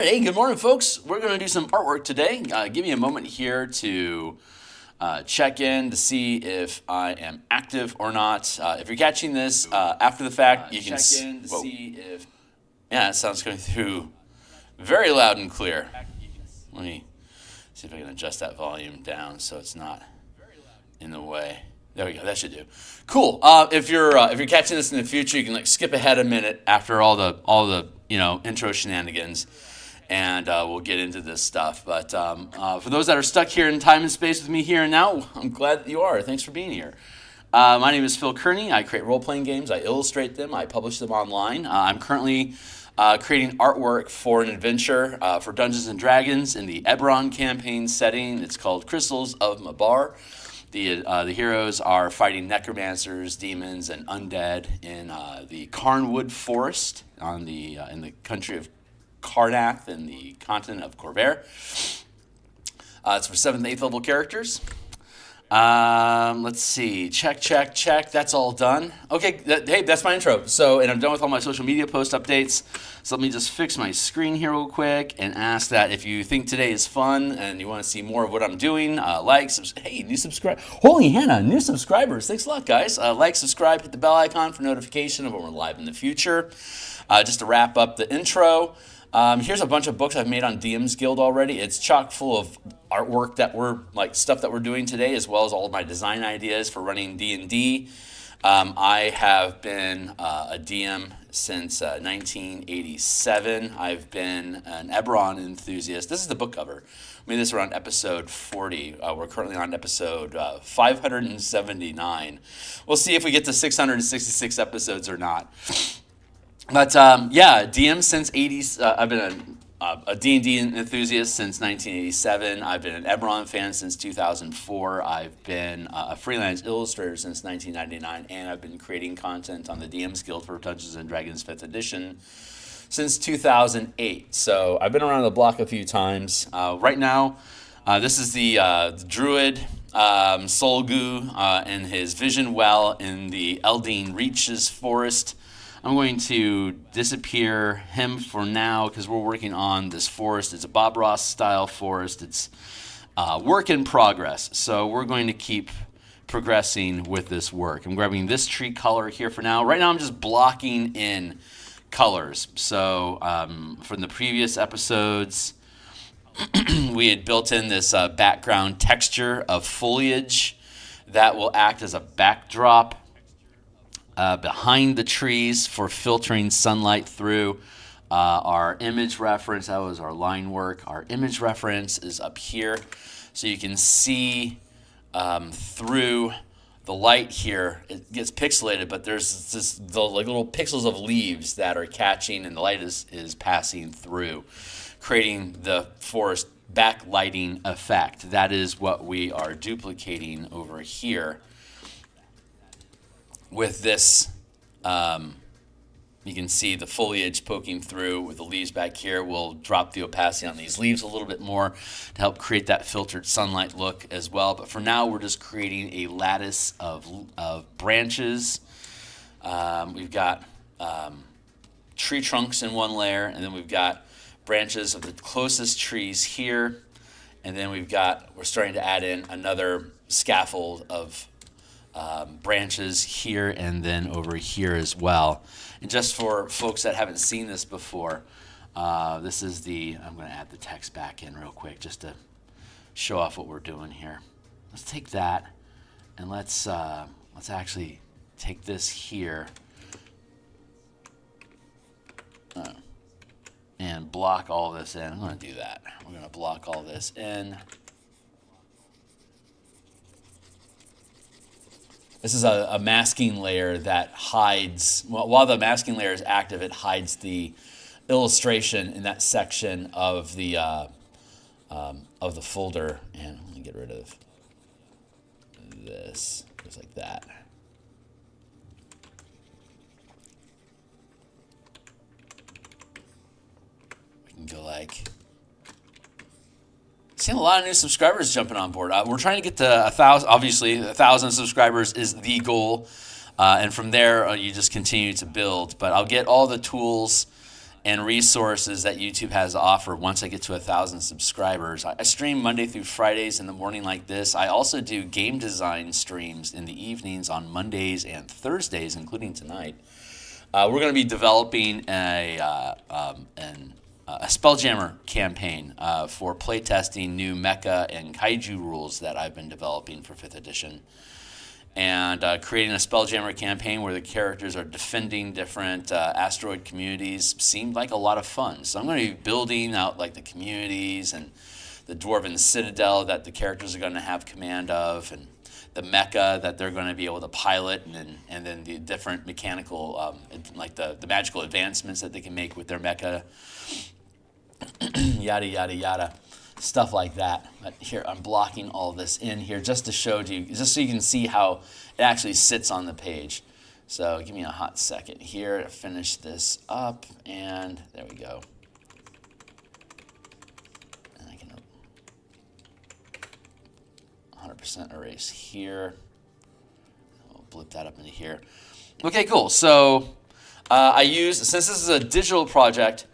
Hey, good morning, folks. We're going to do some artwork today. Give me a moment here to check in to see if I am active or not. If you're catching this after the fact, you can check in to see if. Yeah, it sounds going through very loud and clear. Let me see if I can adjust that volume down so it's not in the way. There we go. That should do. Cool. If you're catching this in the future, you can skip ahead a minute after all the intro shenanigans, and we'll get into this stuff. But for those that are stuck here in time and space with me here and now, I'm glad that you are. Thanks for being here. My name is Phil Kearney. I create role-playing games. I illustrate them. I publish them online. I'm currently creating artwork for an adventure for Dungeons & Dragons in the Eberron campaign setting. It's called Crystals of Mabar. The heroes are fighting necromancers, demons, and undead in the Carnwood Forest in the country of Carnath in the continent of Corvair. It's for 7th and 8th level characters. Let's see. Check. That's all done. Okay, hey, that's my intro. And I'm done with all my social media post updates. So let me just fix my screen here real quick and ask that if you think today is fun and you want to see more of what I'm doing, hey, new subscribe. Holy Hannah, new subscribers. Thanks a lot, guys. Subscribe, hit the bell icon for notification of when we're live in the future. Just to wrap up the intro. Here's a bunch of books I've made on DMsGuild already. It's chock full of artwork stuff that we're doing today, as well as all of my design ideas for running D&D. I have been a DM since 1987. I've been an Eberron enthusiast. This is the book cover. I made this around episode 40. We're currently on episode 579. We'll see if we get to 666 episodes or not. But DM since 80s. I've been a D&D enthusiast since 1987. I've been an Eberron fan since 2004. I've been a freelance illustrator since 1999, and I've been creating content on the DMsGuild for Dungeons & Dragons 5th edition since 2008. So I've been around the block a few times. Right now, this is the Druid Solgu and his Vision Well in the Eldine Reaches Forest. I'm going to disappear him for now because we're working on this forest. It's a Bob Ross style forest. It's work in progress. So we're going to keep progressing with this work. I'm grabbing this tree color here for now. Right now I'm just blocking in colors. So from the previous episodes, we had built in this background texture of foliage that will act as a backdrop behind the trees for filtering sunlight through. Our image reference, that was our line work. Our image reference is up here. So you can see through the light here. It gets pixelated, but there's the little pixels of leaves that are catching, and the light is passing through, creating the forest backlighting effect. That is what we are duplicating over here. With this, you can see the foliage poking through with the leaves back here. We'll drop the opacity on these leaves a little bit more to help create that filtered sunlight look as well. But for now, we're just creating a lattice of branches. We've got tree trunks in one layer, and then we've got branches of the closest trees here. And then we're starting to add in another scaffold of branches here and then over here as well. And just for folks that haven't seen this before, this is I'm going to add the text back in real quick just to show off what we're doing here. Let's take that and let's actually take this here and block all this in. I'm going to do that. We're going to block all this in. This is a masking layer that hides, while the masking layer is active, it hides the illustration in that section of the folder. And let me get rid of this, just like that. We can go seeing a lot of new subscribers jumping on board. We're trying to get to 1,000. Obviously, 1,000 subscribers is the goal, and from there you just continue to build. But I'll get all the tools and resources that YouTube has to offer once I get to 1,000 subscribers. I stream Monday through Fridays in the morning like this. I also do game design streams in the evenings on Mondays and Thursdays, including tonight. We're going to be developing a Spelljammer campaign for playtesting new mecha and kaiju rules that I've been developing for 5th edition. And creating a Spelljammer campaign where the characters are defending different asteroid communities seemed like a lot of fun. So I'm going to be building out like the communities and the Dwarven Citadel that the characters are going to have command of, and the mecha that they're going to be able to pilot, and then the different mechanical, like the magical advancements that they can make with their mecha, yada, yada, yada. Stuff like that. But here, I'm blocking all this in here just to show you, just so you can see how it actually sits on the page. So give me a hot second here to finish this up, and there we go. And I can 100% erase here. I'll blip that up into here. Okay, cool. So I use, since this is a digital project,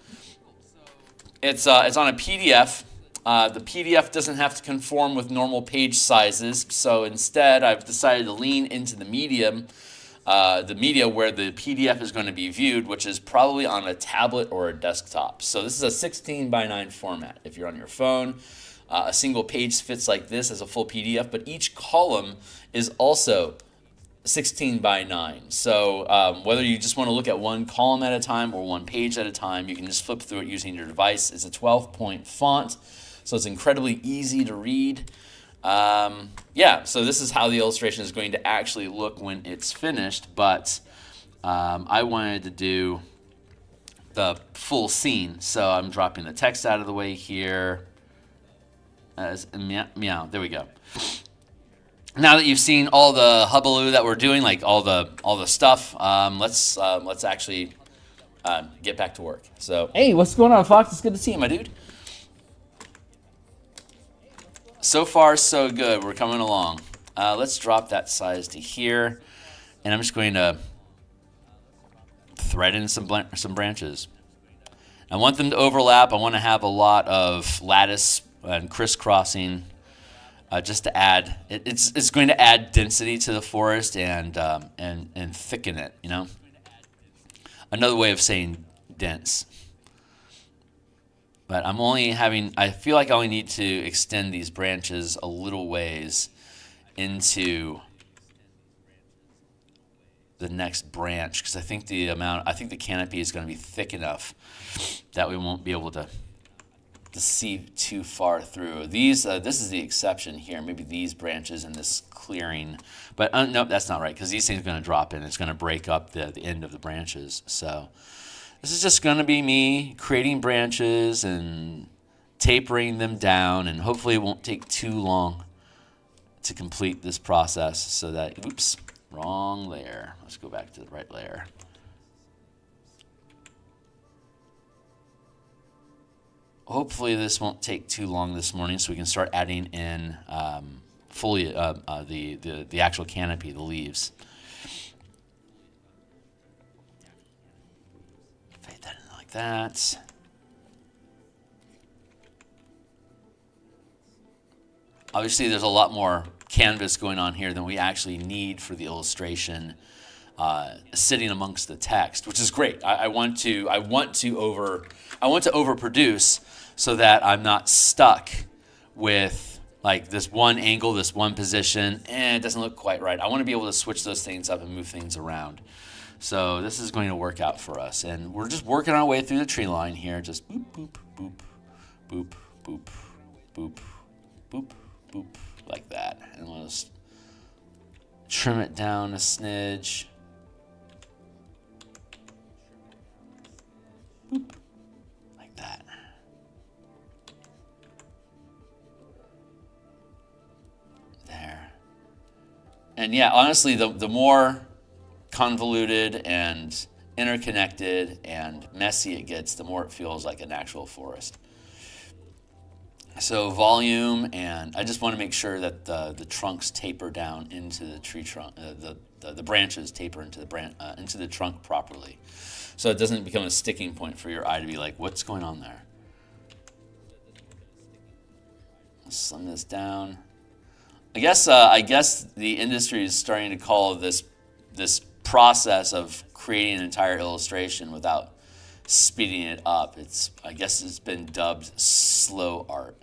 it's on a PDF. The PDF doesn't have to conform with normal page sizes, so instead I've decided to lean into the media where the PDF is going to be viewed, which is probably on a tablet or a desktop. So this is a 16:9 format. If you're on your phone, a single page fits like this as a full PDF, but each column is also 16:9. So whether you just want to look at one column at a time or one page at a time, you can just flip through it using your device. It's a 12-point font. So it's incredibly easy to read. Yeah, so this is how the illustration is going to actually look when it's finished, but I wanted to do the full scene. So I'm dropping the text out of the way here. Meow, there we go. Now that you've seen all the hubbaloo that we're doing, like all the stuff, let's actually get back to work. So, hey, what's going on, Fox? It's good to see you, my dude. So far, so good. We're coming along. Let's drop that size to here, and I'm just going to thread in some branches. I want them to overlap. I want to have a lot of lattice and crisscrossing, just to add. It's going to add density to the forest and thicken it. You know, another way of saying dense. But I feel like I only need to extend these branches a little ways into the next branch, because I think the canopy is going to be thick enough that we won't be able to see too far through. This is the exception here. Maybe these branches in this clearing. But nope, that's not right, because these things are going to drop in. It's going to break up the end of the branches. So this is just going to be me creating branches and tapering them down, and hopefully it won't take too long to complete this process so that, oops, wrong layer. Let's go back to the right layer. Hopefully this won't take too long this morning so we can start adding in fully the actual canopy, the leaves. Fade that in like that. Obviously there's a lot more canvas going on here than we actually need for the illustration sitting amongst the text, which is great. I want to overproduce so that I'm not stuck with like this one angle, this one position, and it doesn't look quite right. I want to be able to switch those things up and move things around. So this is going to work out for us, and we're just working our way through the tree line here. Just boop, boop, boop, boop, boop, boop, boop, boop, like that. And we'll just trim it down a smidge. Boop, like that. There. And yeah, honestly, the more convoluted and interconnected and messy it gets, the more it feels like an actual forest. So volume, and I just want to make sure that the trunks taper down into the tree trunk, the branches taper into the trunk properly. so it doesn't become a sticking point for your eye to be like, what's going on there? Slim this down. I guess the industry is starting to call this process of creating an entire illustration without speeding it up. I guess it's been dubbed slow art,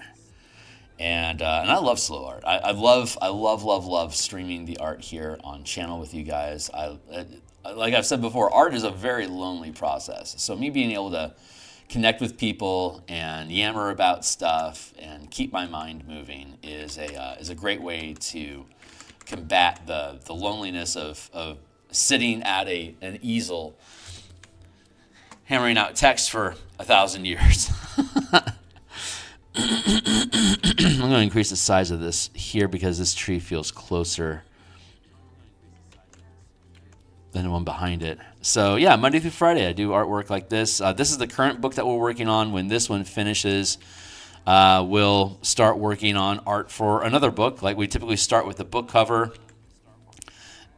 and I love slow art. I love streaming the art here on channel with you guys. Like I've said before, art is a very lonely process. So me being able to connect with people and yammer about stuff and keep my mind moving is a great way to combat the loneliness of sitting at an easel hammering out text for 1,000 years. I'm going to increase the size of this here because this tree feels closer than the one behind it. So yeah, Monday through Friday I do artwork like this. This is the current book that we're working on. When this one finishes, we'll start working on art for another book. Like we typically start with the book cover,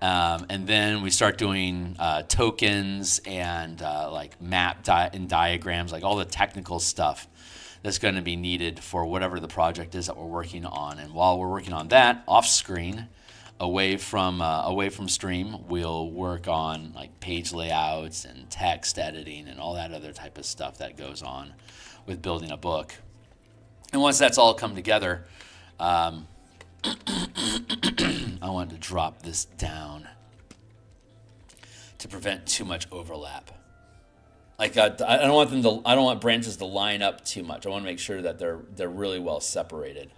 and then we start doing tokens and like map and diagrams, like all the technical stuff that's going to be needed for whatever the project is that we're working on. And while we're working on that, off screen, away from stream, we'll work on like page layouts and text editing and all that other type of stuff that goes on with building a book. And once that's all come together, I want to drop this down to prevent too much overlap. Like I don't want branches to line up too much. I want to make sure that they're really well separated,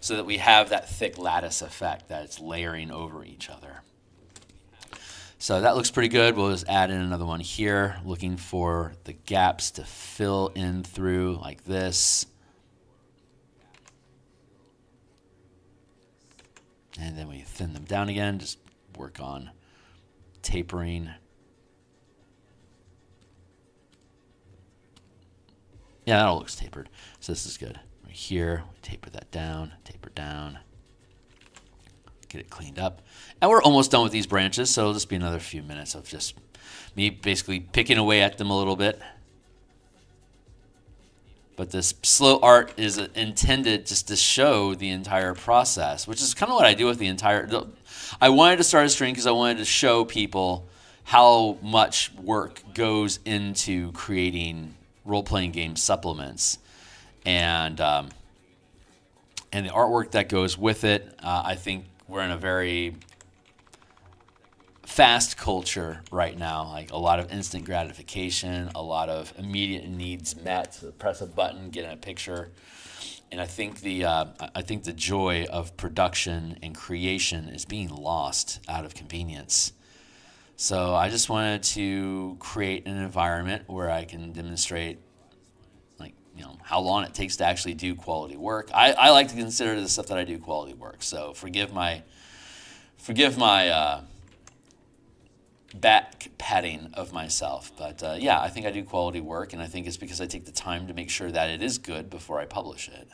so that we have that thick lattice effect that it's layering over each other. So that looks pretty good. We'll just add in another one here, looking for the gaps to fill in through like this. And then we thin them down again, just work on tapering. Yeah, that all looks tapered. So this is good. Right here, we taper that down, taper down. Get it cleaned up. And we're almost done with these branches, so it'll just be another few minutes of just me basically picking away at them a little bit. But this slow art is intended just to show the entire process, which is kind of what I do with the entire... I wanted to start a stream because I wanted to show people how much work goes into creating role-playing game supplements, and the artwork that goes with it. I think we're in a very fast culture right now, like a lot of instant gratification, a lot of immediate needs met. Press a button, get in a picture, and I think the joy of production and creation is being lost out of convenience. So I just wanted to create an environment where I can demonstrate, like, you know, how long it takes to actually do quality work. I like to consider the stuff that I do quality work. So forgive my back patting of myself. But yeah, I think I do quality work, and I think it's because I take the time to make sure that it is good before I publish it.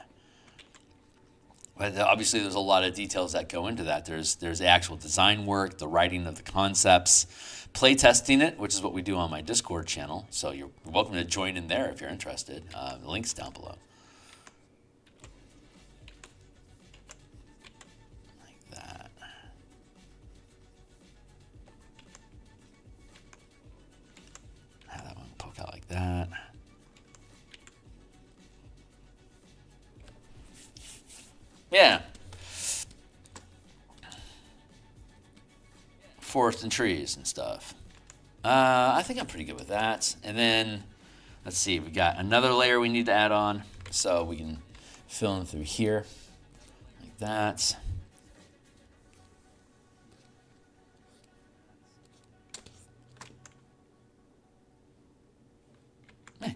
But obviously, there's a lot of details that go into that. There's the actual design work, the writing of the concepts, play testing it, which is what we do on my Discord channel. So you're welcome to join in there if you're interested. The link's down below. Like that. Have that one poke out like that. Yeah. Forest and trees and stuff. I think I'm pretty good with that. And then, let's see, we got another layer we need to add on. So we can fill in through here, like that.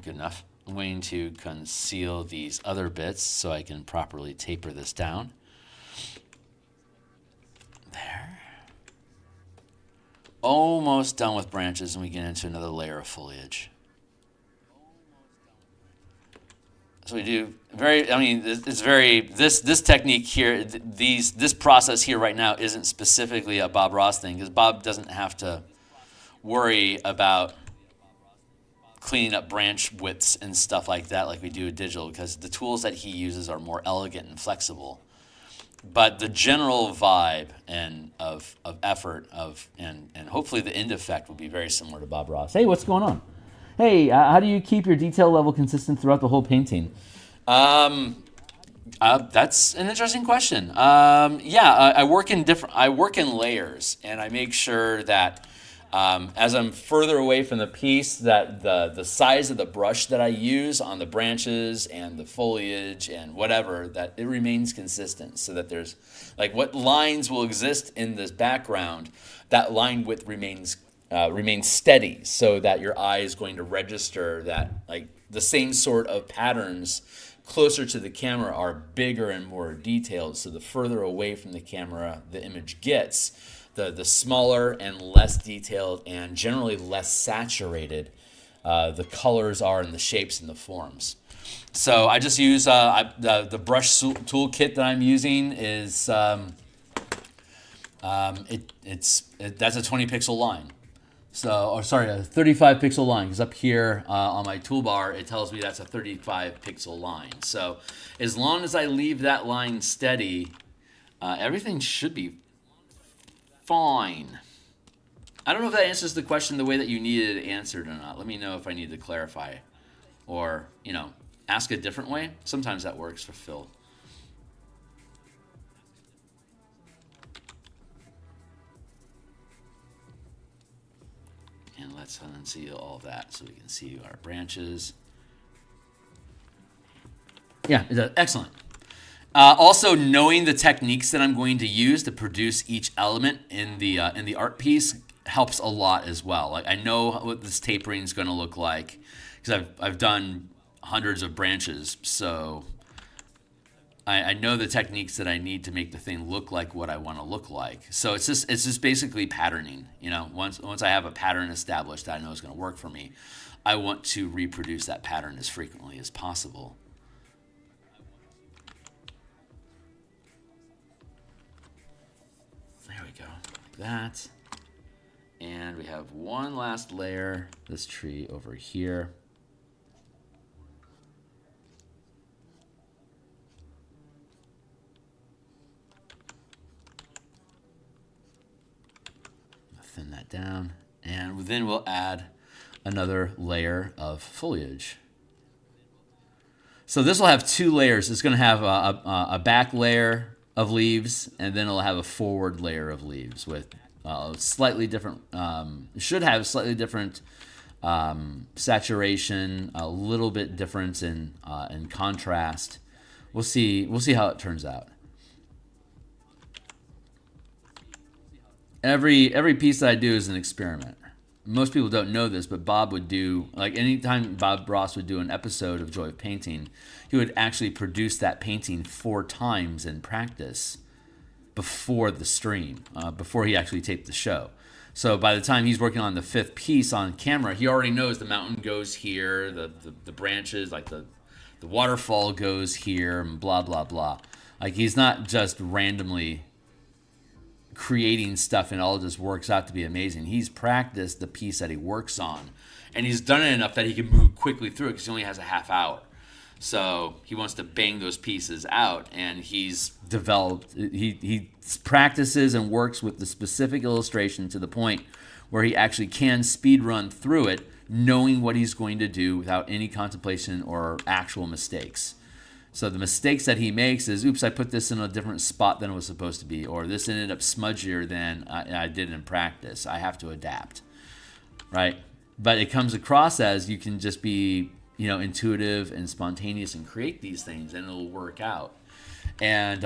Good enough. I'm waiting to conceal these other bits so I can properly taper this down. There. Almost done with branches, and we get into another layer of foliage. So we do this technique here, this process here right now isn't specifically a Bob Ross thing, because Bob doesn't have to worry about cleaning up branch widths and stuff like that, like we do with digital, because the tools that he uses are more elegant and flexible. But the general vibe and of effort and hopefully the end effect will be very similar to Bob Ross. Hey, what's going on? Hey, how do you keep your detail level consistent throughout the whole painting? That's an interesting question. I work in layers, and I make sure that as I'm further away from the piece, that the size of the brush that I use on the branches and the foliage and whatever, that it remains consistent, so that there's like what lines will exist in this background, that line width remains steady, so that your eye is going to register that like the same sort of patterns closer to the camera are bigger and more detailed. So the further away from the camera the image gets, the smaller and less detailed and generally less saturated the colors are and the shapes and the forms. So I just use the brush toolkit that I'm using is that's a 20 pixel line. So, or sorry, a 35 pixel line, because up here on my toolbar, it tells me that's a 35 pixel line. So as long as I leave that line steady, everything should be fine. I don't know if that answers the question the way that you needed it answered or not. Let me know if I need to clarify or, ask a different way. Sometimes that works for Phil. And let's unseal all of that so we can see our branches. Yeah, excellent. Also, knowing the techniques that I'm going to use to produce each element in the art piece helps a lot as well. Like I know what this tapering is going to look like because I've done hundreds of branches, so I know the techniques that I need to make the thing look like what I want to look like. So it's just basically patterning. Once I have a pattern established that I know is going to work for me, I want to reproduce that pattern as frequently as possible. There we go, like that. And we have one last layer, this tree over here. Thin that down, and then we'll add another layer of foliage. So this will have two layers. It's going to have a back layer of leaves, and then it'll have a forward layer of leaves with slightly different. Should have slightly different saturation, a little bit difference in contrast. We'll see how it turns out. Every piece that I do is an experiment. Most people don't know this, but Bob would do, like anytime Bob Ross would do an episode of Joy of Painting, he would actually produce that painting 4 times in practice before the stream, before he actually taped the show. So by the time he's working on the 5th piece on camera, he already knows the mountain goes here, the branches, like the waterfall goes here, and blah, blah, blah. Like he's not just randomly creating stuff and all just works out to be amazing. He's practiced the piece that he works on, and he's done it enough that he can move quickly through it because he only has a half hour. So he wants to bang those pieces out, and he's developed, he practices and works with the specific illustration to the point where he actually can speed run through it, knowing what he's going to do without any contemplation or actual mistakes. So the mistakes that he makes is, oops, I put this in a different spot than it was supposed to be, or this ended up smudgier than I did in practice. I have to adapt, right? But it comes across as you can just be, intuitive and spontaneous and create these things, and it'll work out. And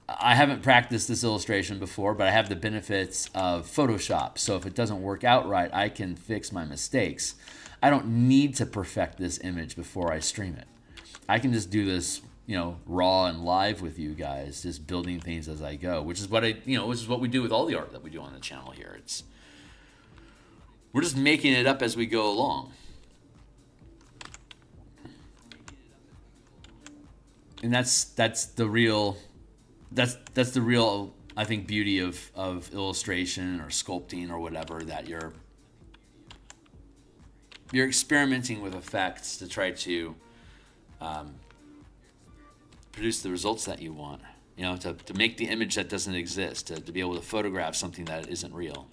I haven't practiced this illustration before, but I have the benefits of Photoshop. So if it doesn't work out right, I can fix my mistakes. I don't need to perfect this image before I stream it. I can just do this, raw and live with you guys, just building things as I go, which is what we do with all the art that we do on the channel here. We're just making it up as we go along. And that's the real, I think, beauty of illustration or sculpting or whatever, that you're experimenting with effects to try to produce the results that you want. You know, to make the image that doesn't exist, to be able to photograph something that isn't real.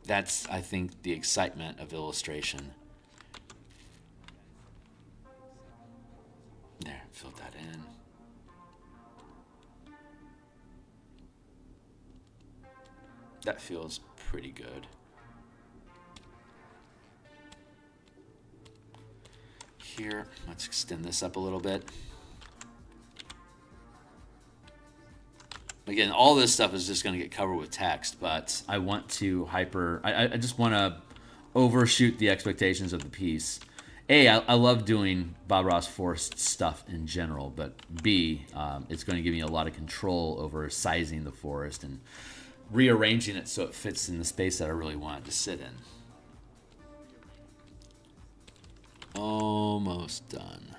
That's, I think, the excitement of illustration. There, fill that in. That feels pretty good. Here, let's extend this up a little bit. Again, all this stuff is just going to get covered with text, but I want to I just want to overshoot the expectations of the piece. A, I love doing Bob Ross forest stuff in general, but B, it's going to give me a lot of control over sizing the forest and rearranging it so it fits in the space that I really want it to sit in. Almost done.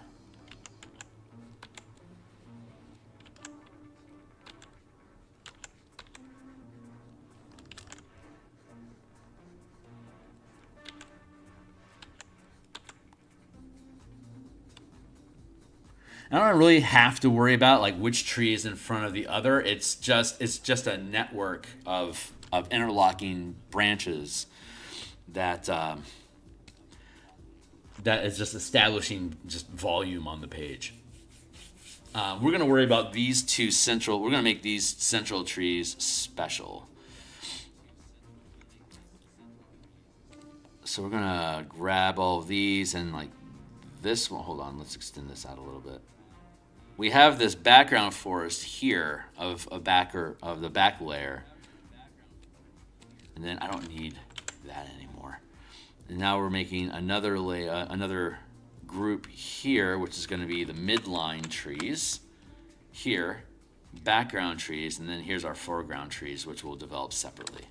I don't really have to worry about like which tree is in front of the other. It's just a network of interlocking branches that that is just establishing just volume on the page. We're going to worry about these two central. We're going to make these central trees special. So we're going to grab all of these and like this one. Hold on, let's extend this out a little bit. We have this background forest here of the back layer. And then I don't need that anymore. And now we're making another layer, another group here, which is going to be the midline trees. Here, background trees, and then here's our foreground trees, which we'll develop separately.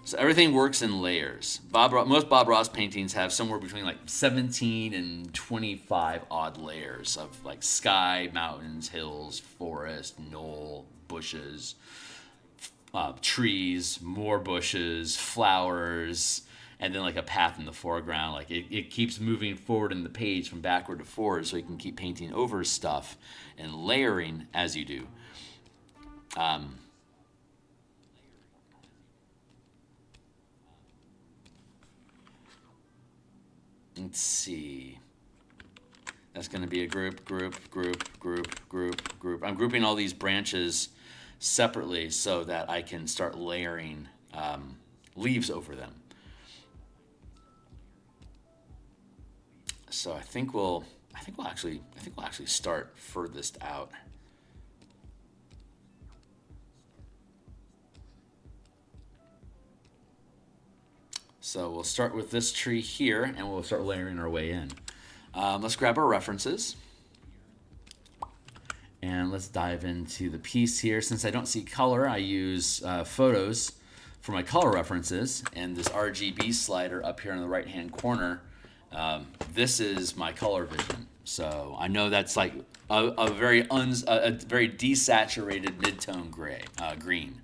So everything works in layers. Most Bob Ross paintings have somewhere between like 17 and 25 odd layers of like sky, mountains, hills, forest, knoll, bushes, trees, more bushes, flowers, and then like a path in the foreground. Like it keeps moving forward in the page from backward to forward, so you can keep painting over stuff and layering as you do. Let's see. That's going to be a group. I'm grouping all these branches separately so that I can start layering leaves over them. So I think we'll actually start furthest out. So we'll start with this tree here, and we'll start layering our way in. Let's grab our references. And let's dive into the piece here. Since I don't see color, I use photos for my color references. And this RGB slider up here in the right-hand corner, this is my color vision. So I know that's like a very desaturated mid-tone green.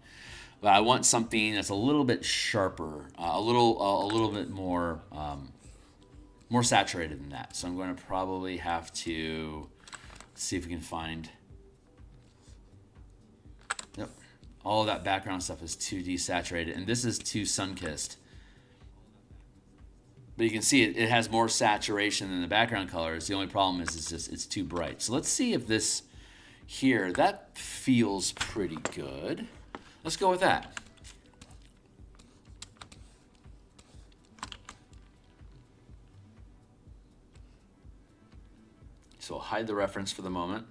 But I want something that's a little bit sharper, a little bit more saturated than that. So I'm going to probably have to see if we can find. Yep, all of that background stuff is too desaturated, and this is too sun-kissed. But you can see it has more saturation than the background colors. The only problem is it's too bright. So let's see if this here, that feels pretty good. Let's go with that. So I'll hide the reference for the moment.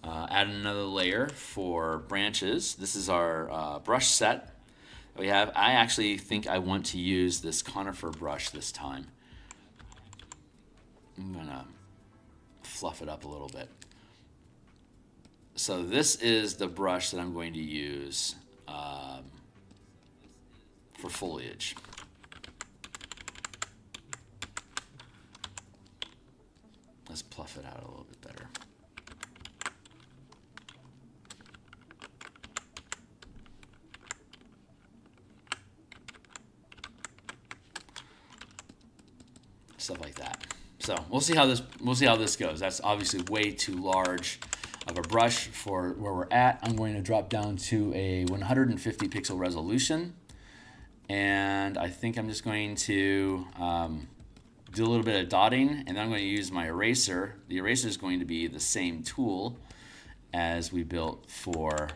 Add another layer for branches. This is our brush set that we have. I actually think I want to use this conifer brush this time. I'm going to fluff it up a little bit. So this is the brush that I'm going to use for foliage. Let's pluff it out a little bit better. stuff like that. So we'll see how this goes. That's obviously way too large of a brush for where we're at. I'm going to drop down to a 150 pixel resolution, and I think I'm just going to do a little bit of dotting, and then I'm going to use my eraser. The eraser is going to be the same tool as we built for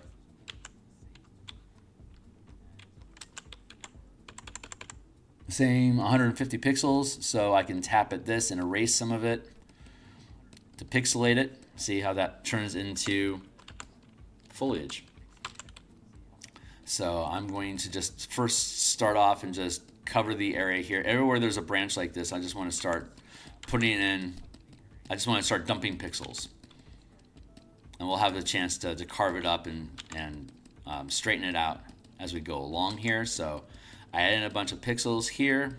same 150 pixels, so I can tap at this and erase some of it to pixelate it. See how that turns into foliage. So I'm going to just first start off and just cover the area here. Everywhere there's a branch like this, I just want to start putting in, I just want to start dumping pixels. And we'll have the chance to carve it up and straighten it out as we go along here. So I add in a bunch of pixels here,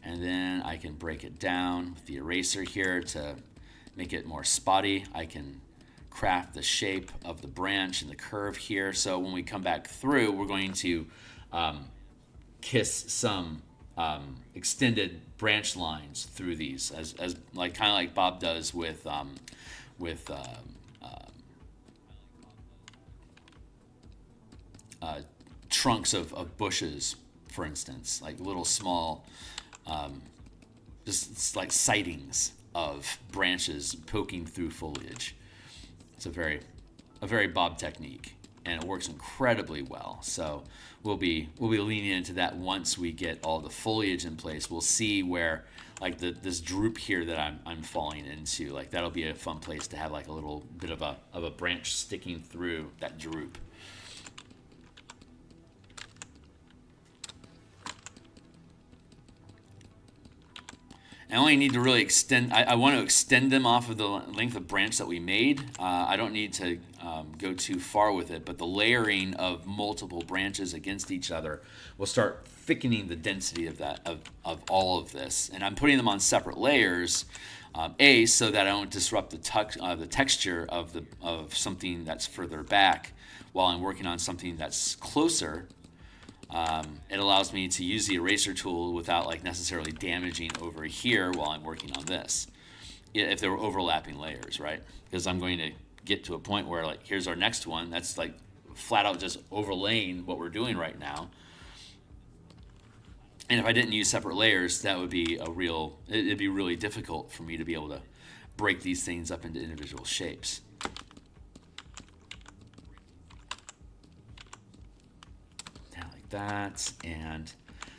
and then I can break it down with the eraser here to make it more spotty. I can craft the shape of the branch and the curve here. So when we come back through, we're going to kiss some extended branch lines through these, as like kind of like Bob does with trunks of bushes, for instance, like little small, just like sightings of branches poking through foliage. It's a very Bob technique, and it works incredibly well. So we'll be leaning into that once we get all the foliage in place. We'll see where like this droop here that I'm falling into, like that'll be a fun place to have like a little bit of a branch sticking through that droop. I only need to really extend, I want to extend them off of the length of branch that we made. I don't need to go too far with it, but the layering of multiple branches against each other will start thickening the density of that, of all of this. And I'm putting them on separate layers, so that I don't disrupt the texture of something that's further back while I'm working on something that's closer. It allows me to use the eraser tool without like necessarily damaging over here while I'm working on this, if there were overlapping layers, right? Because I'm going to get to a point where like here's our next one that's like flat out just overlaying what we're doing right now. And if I didn't use separate layers, that would be it'd be really difficult for me to be able to break these things up into individual shapes. That, and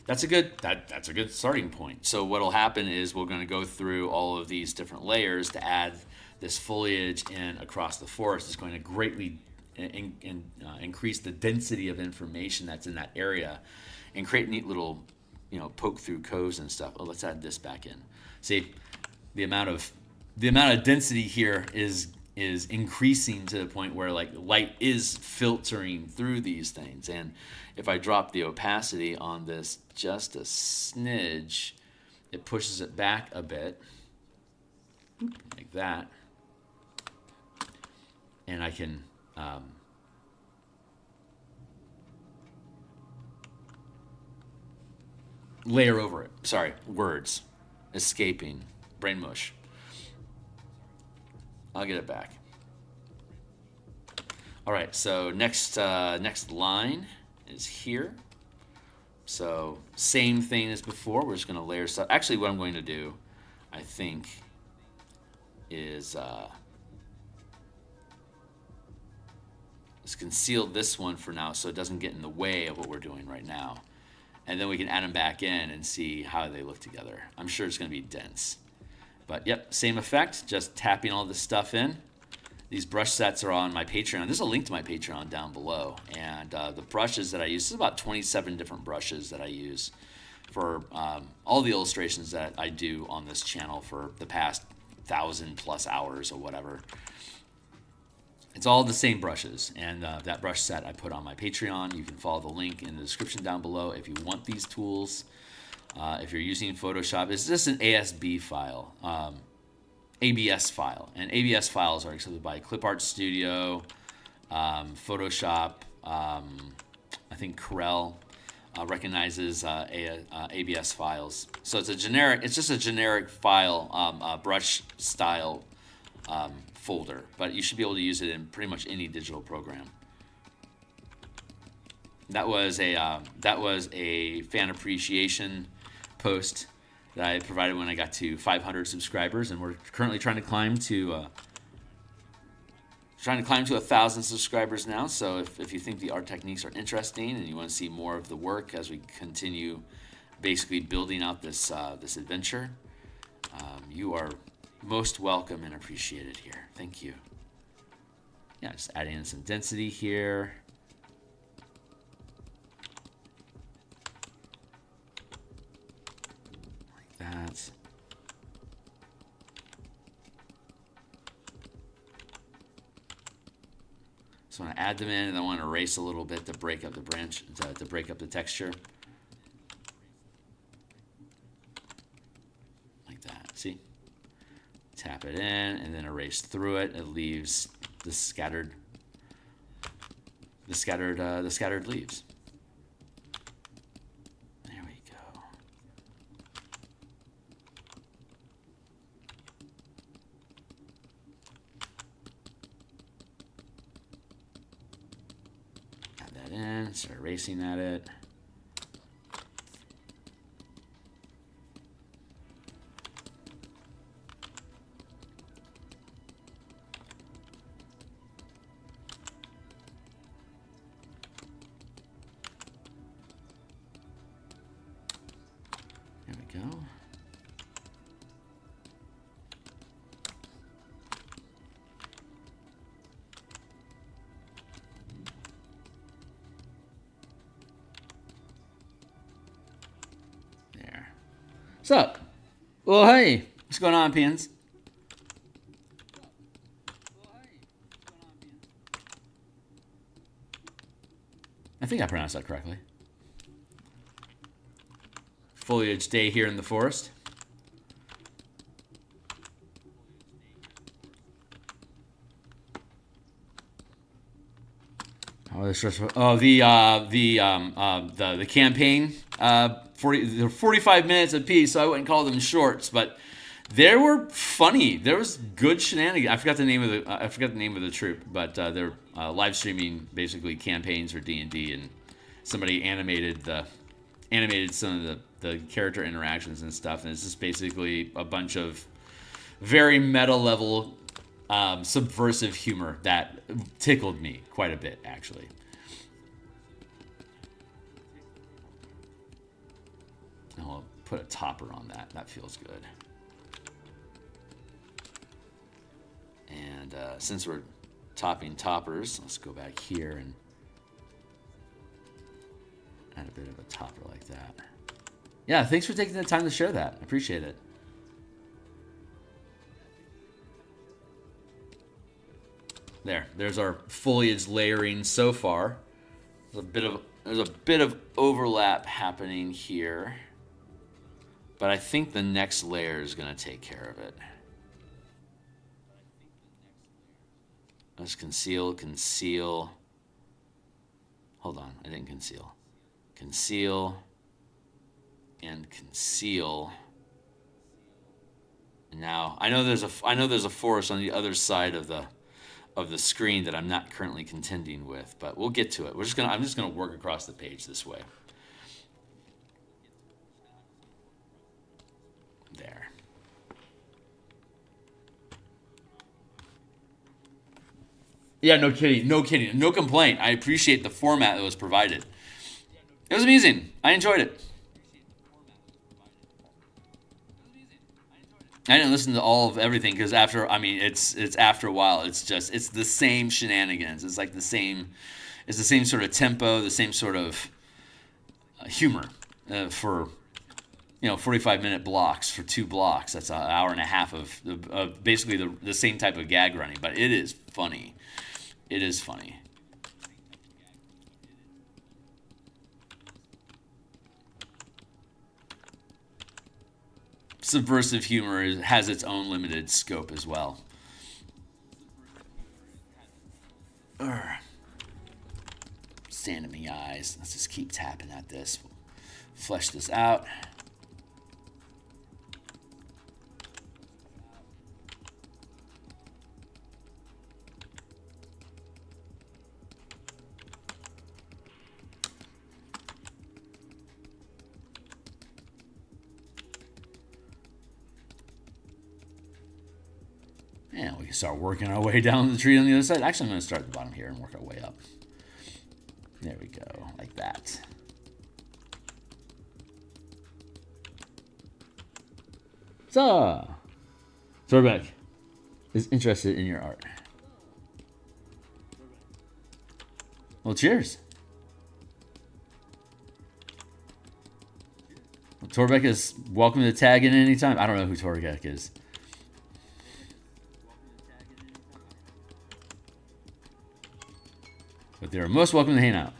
that's a good starting point. So what'll happen is we're going to go through all of these different layers to add this foliage in across the forest. It's going to greatly increase the density of information that's in that area and create neat little, poke through coves and stuff. Oh, let's add this back in. See, the amount of density here is increasing to the point where like light is filtering through these things. And if I drop the opacity on this just a smidge, it pushes it back a bit, like that. And I can layer over it. Sorry, words escaping, brain mush. I'll get it back. All right, so next line is here. So same thing as before. We're just going to layer stuff. Actually, what I'm going to do, I think, is let's conceal this one for now so it doesn't get in the way of what we're doing right now. And then we can add them back in and see how they look together. I'm sure it's going to be dense. But yep, same effect, just tapping all this stuff in. These brush sets are on my Patreon. There's a link to my Patreon down below. And the brushes that I use, there's about 27 different brushes that I use for all the illustrations that I do on this channel for the past 1,000+ hours or whatever. It's all the same brushes. And that brush set I put on my Patreon. You can follow the link in the description down below if you want these tools. If you're using Photoshop, it's just an ASB file, ABS file. And ABS files are accepted by ClipArt Studio, Photoshop, I think Corel. recognizes ABS files. So it's just a generic file, brush style folder, but you should be able to use it in pretty much any digital program. That was a fan appreciation post that I provided when I got to 500 subscribers, and we're currently trying to climb to 1,000 subscribers now. So if you think the art techniques are interesting and you want to see more of the work as we continue basically building out this this adventure, you are most welcome and appreciated here. Thank you. Yeah, just adding in some density here. That. So I want to add them in, and I want to erase a little bit to break up the branch, to break up the texture. Like that. See? Tap it in, and then erase through it. It leaves the scattered leaves. Start erasing at it. There we go. What's up? Well, hey, what's going on, Pins? I think I pronounced that correctly. Foliage day here in the forest. Oh, the campaign. 45 minutes apiece, so I wouldn't call them shorts, but they were funny. There was good shenanigans. I forgot the name of the troop, but they're live streaming basically campaigns for D&D, and somebody animated some of the character interactions and stuff, and it's just basically a bunch of very meta level subversive humor that tickled me quite a bit, actually. I'll put a topper on that. That feels good. And since we're topping toppers, let's go back here and add a bit of a topper like that. Yeah, thanks for taking the time to share that. I appreciate it. There's our foliage layering so far. There's a bit of overlap happening here, but I think the next layer is going to take care of it. Let's conceal. Hold on, I didn't conceal. Conceal and conceal. And now I know there's a forest on the other side of the screen that I'm not currently contending with, but we'll get to it. I'm just gonna work across the page this way. There. Yeah, no kidding. No complaint. I appreciate the format that was provided. It was amusing. I enjoyed it. I didn't listen to all of everything because it's after a while. It's the same shenanigans. It's like the same sort of tempo, the same sort of humor for 45-minute blocks for 2 blocks. That's an hour and a half of basically the same type of gag running. But it is funny. It is funny. Subversive humor has its own limited scope as well. Sand in the eye. guys. Let's just keep tapping at this. We'll flesh this out. And we can start working our way down the tree on the other side. Actually, I'm going to start at the bottom here and work our way up. There we go, like that. So, Thorbeck is interested in your art. Well, cheers. Well, Torbeck is welcome to tag in anytime. I don't know who Torbeck is. But they're most welcome to hang out.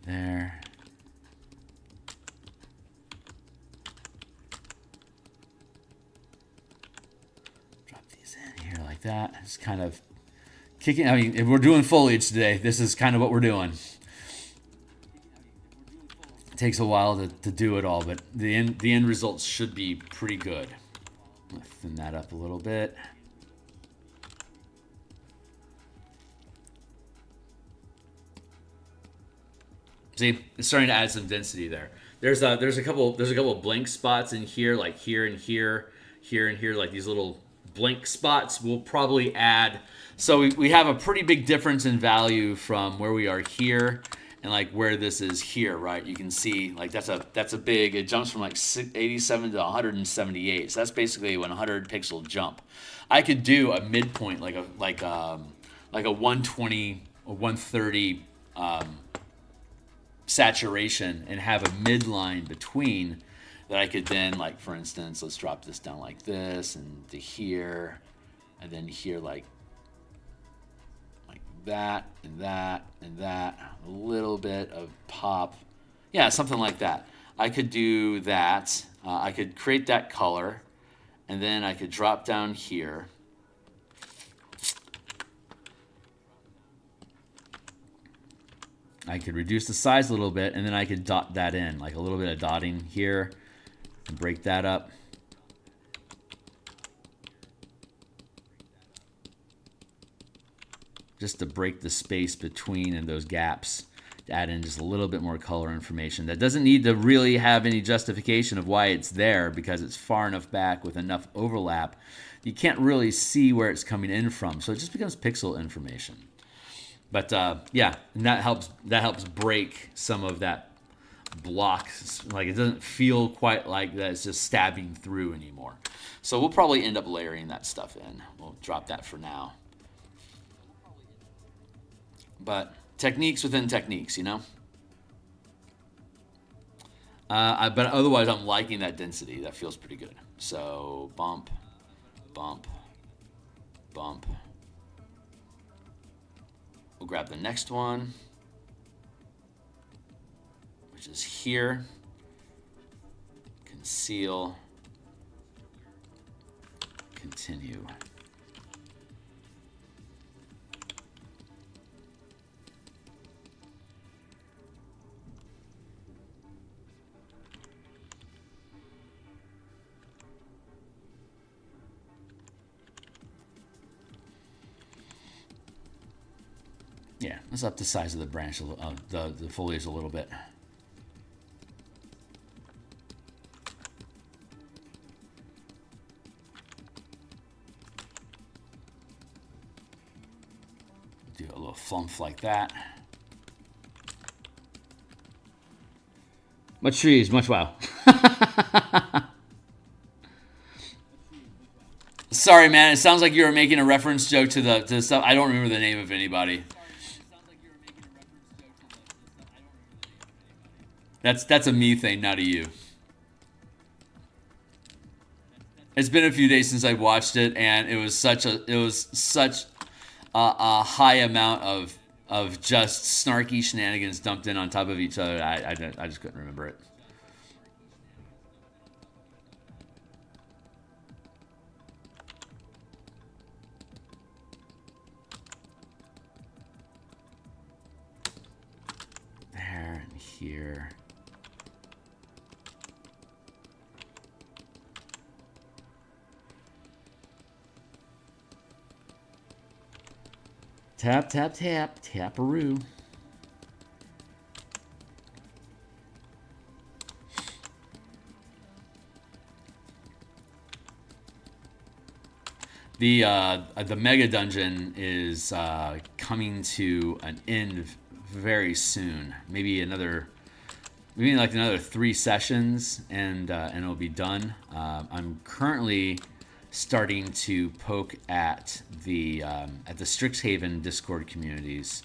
There. Drop these in here like that. Just kind of kicking. I mean, if we're doing foliage today, this is kind of what we're doing. It takes a while to do it all, but the end results should be pretty good. I'm gonna thin that up a little bit. See, it's starting to add some density there. There's a couple blank spots in here, like here and here, here and here, like these little blank spots. We'll probably add. So we have a pretty big difference in value from where we are here and like where this is here, right? You can see like that's a big. It jumps from like 87 to 178. So that's basically a 100 pixel jump. I could do a midpoint like a 120 or 130. Saturation and have a midline between that I could then, like, for instance, let's drop this down like this and to here and then here like that and that and that, a little bit of pop, yeah, something like that. I could do that. I could create that color and then I could drop down here. I could reduce the size a little bit, and then I could dot that in, like a little bit of dotting here, and break that up. Just to break the space between and those gaps, to add in just a little bit more color information. That doesn't need to really have any justification of why it's there, because it's far enough back with enough overlap. You can't really see where it's coming in from, so it just becomes pixel information. But yeah, and that helps break some of that block. Like it doesn't feel quite like that it's just stabbing through anymore. So we'll probably end up layering that stuff in. We'll drop that for now. But techniques within techniques, you know? But otherwise, I'm liking that density. That feels pretty good. So bump, bump, bump. We'll grab the next one, which is here. Conceal. Continue. Yeah, let's up the size of the branch, the foliage a little bit. Do a little flump like that. Much trees, much wow. Sorry, man. It sounds like you were making a reference joke to the stuff. I don't remember the name of anybody. That's a me thing, not a you. It's been a few days since I watched it, and it was such a high amount of just snarky shenanigans dumped in on top of each other. I just couldn't remember it. here. Tap, tap, tap, taparoo. The mega dungeon is coming to an end very soon. Maybe like another 3 sessions, and it'll be done. I'm currently starting to poke at the Strixhaven Discord communities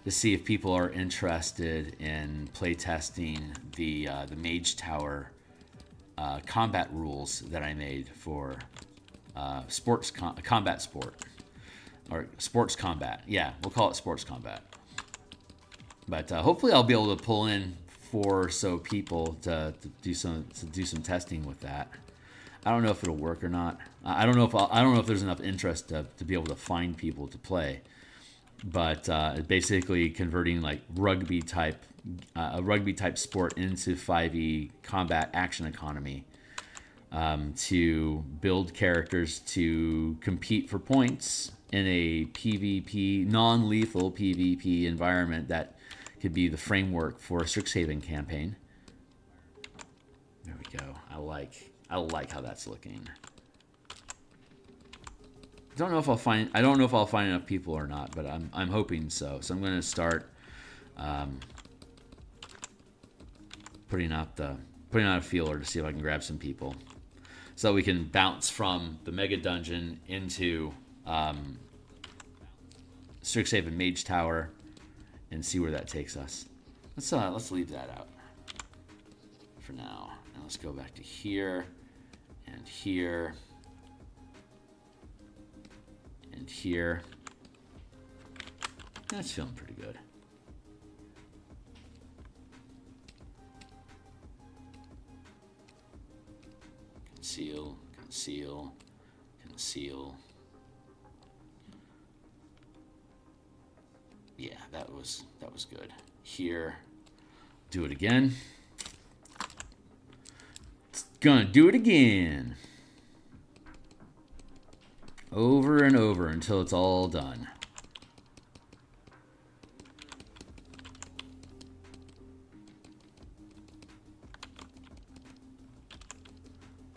to see if people are interested in playtesting the Mage Tower combat rules that I made for combat sport, or sports combat. Yeah, we'll call it sports combat. But hopefully I'll be able to pull in 4 or so people to do some testing with that. I don't know if it'll work or not. I don't know if there's enough interest to be able to find people to play. But basically converting like a rugby type sport into 5e combat action economy, to build characters to compete for points in a PvP, non-lethal PvP environment that could be the framework for a Strixhaven campaign. There we go. I like how that's looking. I don't know if I'll find enough people or not, but I'm hoping so. So I'm going to start putting out a feeler to see if I can grab some people, so we can bounce from the mega dungeon into Strixhaven Mage Tower and see where that takes us. Let's leave that out for now, and let's go back to here and here and here. That's feeling pretty good. Conceal, conceal, conceal. Yeah, that was good. Here, do it again. It's gonna do it again. Over and over until it's all done.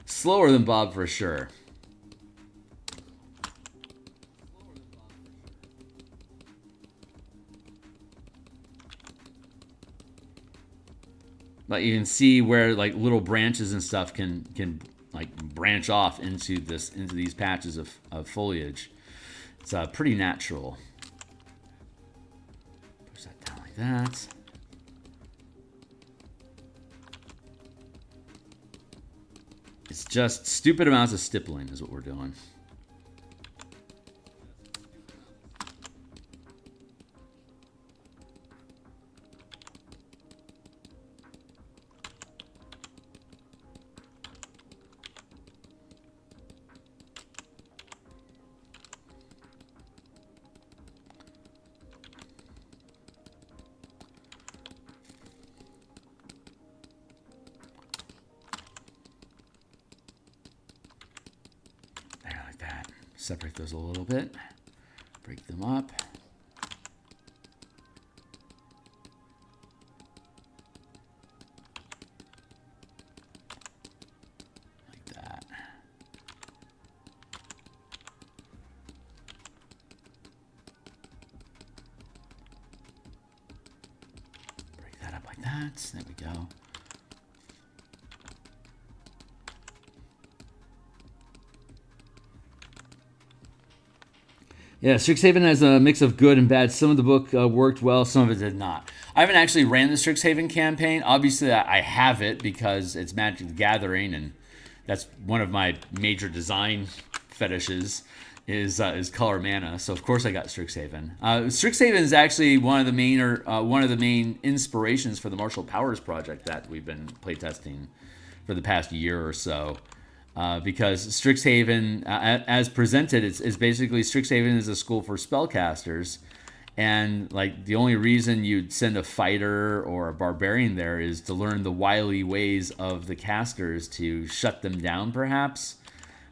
Slower than Bob for sure. But you can see where like little branches and stuff can like branch off into these patches of foliage. It's pretty natural. Push that down like that. It's just stupid amounts of stippling is what we're doing. Separate those a little bit, break them up. Like that. Break that up like that. There we go. Yeah, Strixhaven has a mix of good and bad. Some of the book worked well, some of it did not. I haven't actually ran the Strixhaven campaign. Obviously, I have it because it's Magic the Gathering, and that's one of my major design fetishes is color mana. So of course I got Strixhaven. Strixhaven is actually one of the main inspirations for the Martial Powers project that we've been playtesting for the past year or so. Because Strixhaven, as presented, is basically Strixhaven is a school for spellcasters, And like the only reason you'd send a fighter or a barbarian there is to learn the wily ways of the casters to shut them down, perhaps.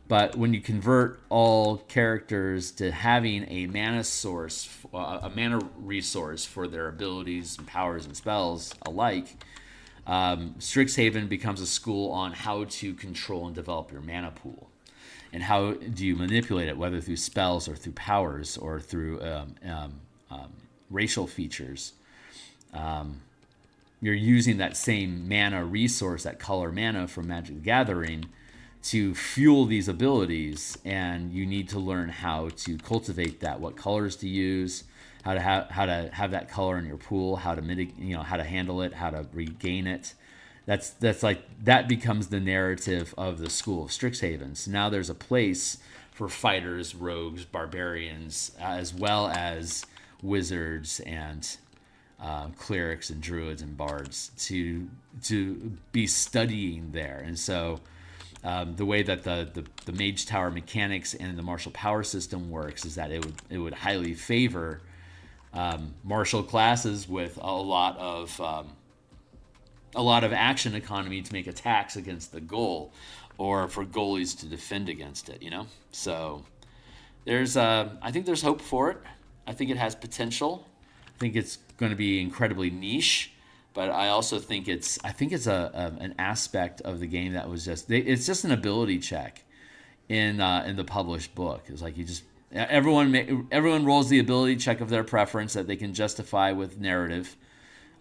But when you convert all characters to having a mana source, a mana resource for their abilities and powers and spells alike, Strixhaven becomes a school on how to control and develop your mana pool. And how do you manipulate it, whether through spells or through powers or through racial features. You're using that same mana resource, that color mana from Magic the Gathering, to fuel these abilities, and you need to learn how to cultivate that, what colors to use, how to have that color in your pool, how to mitigate, how to handle it, how to regain it. That's like that becomes the narrative of the School of Strixhaven. So now there's a place for fighters, rogues, barbarians, as well as wizards and clerics and druids and bards to be studying there. And so the way that the Mage Tower mechanics and the martial power system works is that it would highly favor martial classes with a lot of action economy to make attacks against the goal, or for goalies to defend against it. So there's I think there's hope for it. I think it has potential. I think it's going to be incredibly niche. But I also think it's an aspect of the game that was it's just an ability check in the published book. It's like everyone rolls the ability check of their preference that they can justify with narrative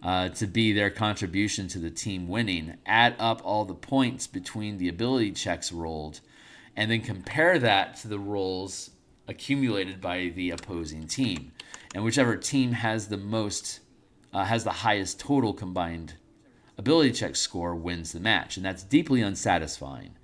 to be their contribution to the team winning. Add up all the points between the ability checks rolled, and then compare that to the rolls accumulated by the opposing team, and whichever team has the most. Has the highest total combined ability check score wins the match, and that's deeply unsatisfying.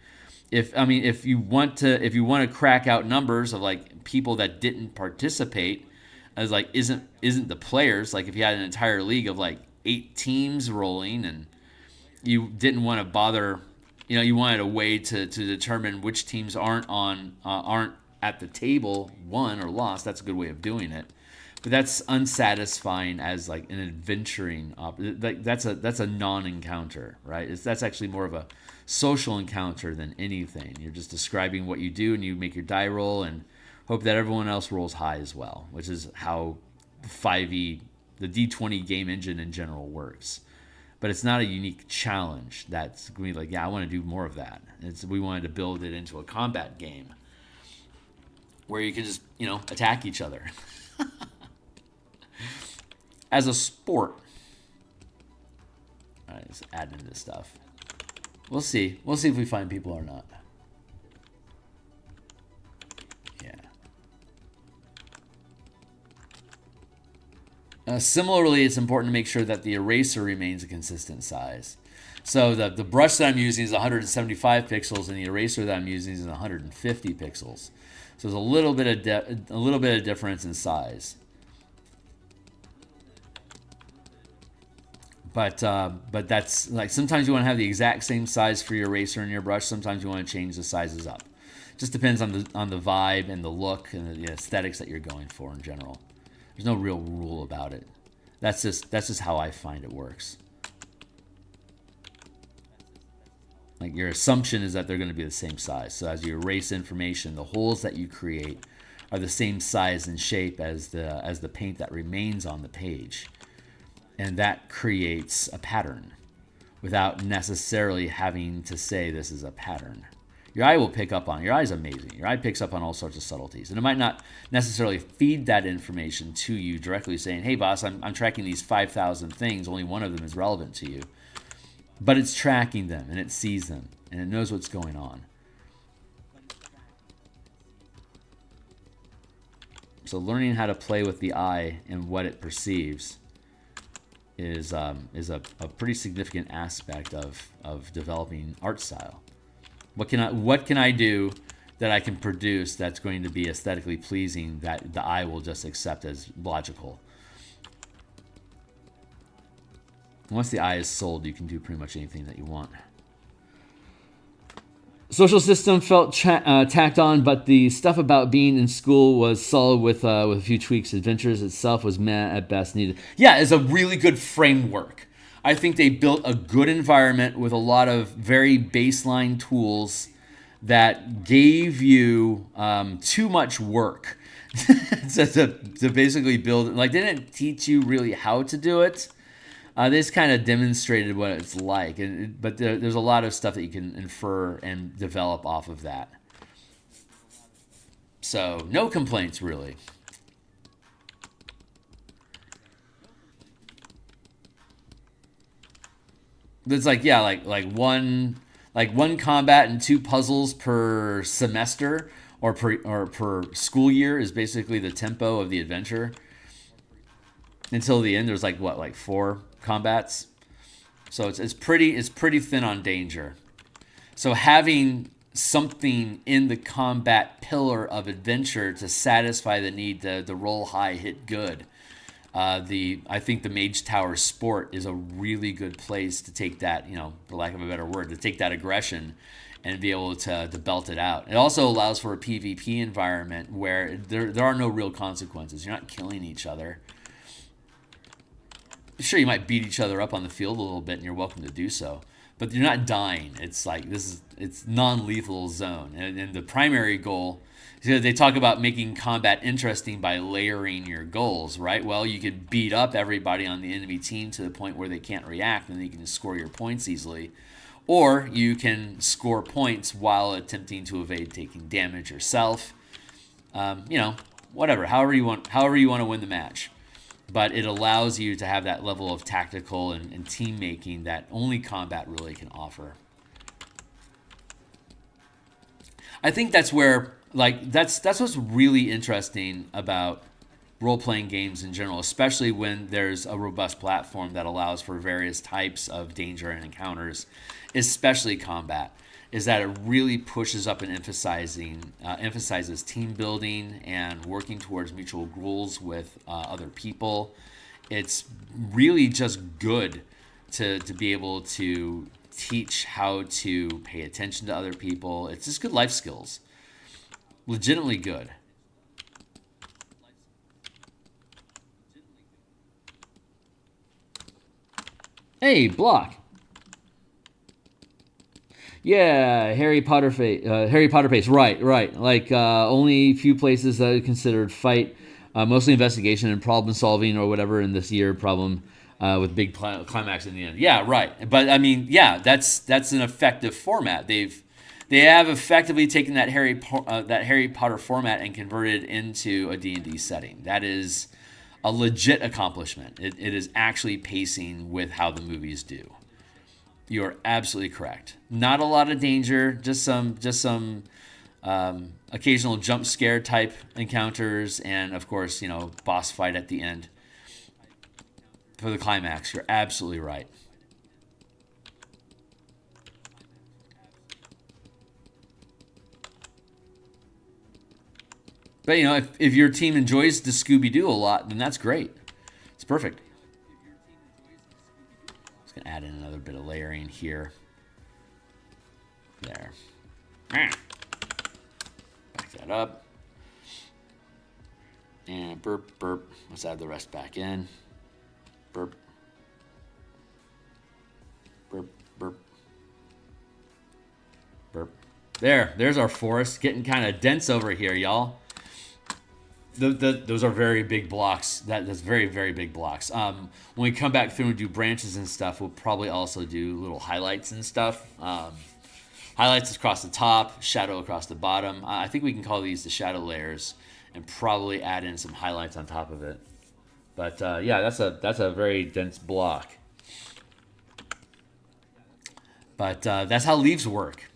If you want to crack out numbers of like people that didn't participate, as like isn't the players, like if you had an entire league of like 8 teams rolling and you didn't want to bother, you wanted a way to determine which teams aren't at the table, won or lost. That's a good way of doing it. But that's unsatisfying as like an adventuring that's a non-encounter, right? That's actually more of a social encounter than anything. You're just describing what you do, and you make your die roll and hope that everyone else rolls high as well, which is how 5e, the D20 game engine in general works. But it's not a unique challenge that's going to be like, yeah, I want to do more of that. We wanted to build it into a combat game where you can just, attack each other. As a sport, all right, let's add in this stuff. We'll see. We'll see if we find people or not. Yeah. Similarly, it's important to make sure that the eraser remains a consistent size. So the brush that I'm using is 175 pixels, and the eraser that I'm using is 150 pixels. So there's a little bit of difference in size. But that's like sometimes you want to have the exact same size for your eraser and your brush. Sometimes you want to change the sizes up. Just depends on the vibe and the look and the aesthetics that you're going for in general. There's no real rule about it. That's just how I find it works. Like your assumption is that they're going to be the same size. So as you erase information, the holes that you create are the same size and shape as the paint that remains on the page. And that creates a pattern without necessarily having to say this is a pattern. Your eye will pick up on it. Your eye's amazing. Your eye picks up on all sorts of subtleties. And it might not necessarily feed that information to you directly saying, hey, boss, I'm tracking these 5,000 things. Only one of them is relevant to you. But it's tracking them, and it sees them, and it knows what's going on. So learning how to play with the eye and what it perceives is a pretty significant aspect of developing art style. What can I do that I can produce that's going to be aesthetically pleasing that the eye will just accept as logical? Once the eye is sold, you can do pretty much anything that you want. Social system felt tacked on, but the stuff about being in school was solid with a few tweaks. Adventures itself was meh at best needed. Yeah, it's a really good framework. I think they built a good environment with a lot of very baseline tools that gave you too much work to basically build. Like, they didn't teach you really how to do it. They just kind of demonstrated what it's like, but there's a lot of stuff that you can infer and develop off of that. So no complaints really. It's like, yeah, like one combat and 2 puzzles per semester or per school year is basically the tempo of the adventure. Until the end, there's like 4 combats, so it's pretty thin on danger. So having something in the combat pillar of adventure to satisfy the need to roll high, hit good. I think the Mage Tower Sport is a really good place to take that, for lack of a better word, to take that aggression and be able to belt it out. It also allows for a PvP environment where there are no real consequences. You're not killing each other. Sure, you might beat each other up on the field a little bit, and you're welcome to do so. But you're not dying. It's like it's non-lethal zone. And the primary goal, they talk about making combat interesting by layering your goals, right? Well, you could beat up everybody on the enemy team to the point where they can't react, and then you can just score your points easily. Or you can score points while attempting to evade taking damage yourself. Whatever. However you want to win the match. But it allows you to have that level of tactical and team making that only combat really can offer. I think that's where, that's what's really interesting about role-playing games in general, especially when there's a robust platform that allows for various types of danger and encounters, especially combat, is that it really pushes up and emphasizes team building and working towards mutual goals with other people. It's really just good to be able to teach how to pay attention to other people. It's just good life skills. Legitimately good. Hey, Block. Yeah, Harry Potter pace. Right. Like only a few places that are considered fight, mostly investigation and problem solving or whatever in this year problem with big climax in the end. Yeah, right. But I mean, yeah, that's an effective format. They have effectively taken that Harry Potter format and converted it into a D&D setting. That is a legit accomplishment. It is actually pacing with how the movies do. You're absolutely correct. Not a lot of danger, just some occasional jump scare type encounters, and of course, boss fight at the end for the climax. You're absolutely right. But if your team enjoys the Scooby-Doo a lot, then that's great. It's perfect. Gonna add in another bit of layering here. There. Back that up. And burp, burp. Let's add the rest back in. Burp. Burp, burp. Burp. There's our forest. Getting kind of dense over here, y'all. Those are very big blocks. That's very, very big blocks. When we come back through and do branches and stuff, we'll probably also do little highlights and stuff. Highlights across the top, shadow across the bottom. I think we can call these the shadow layers and probably add in some highlights on top of it. But yeah, that's a very dense block. But that's how leaves work.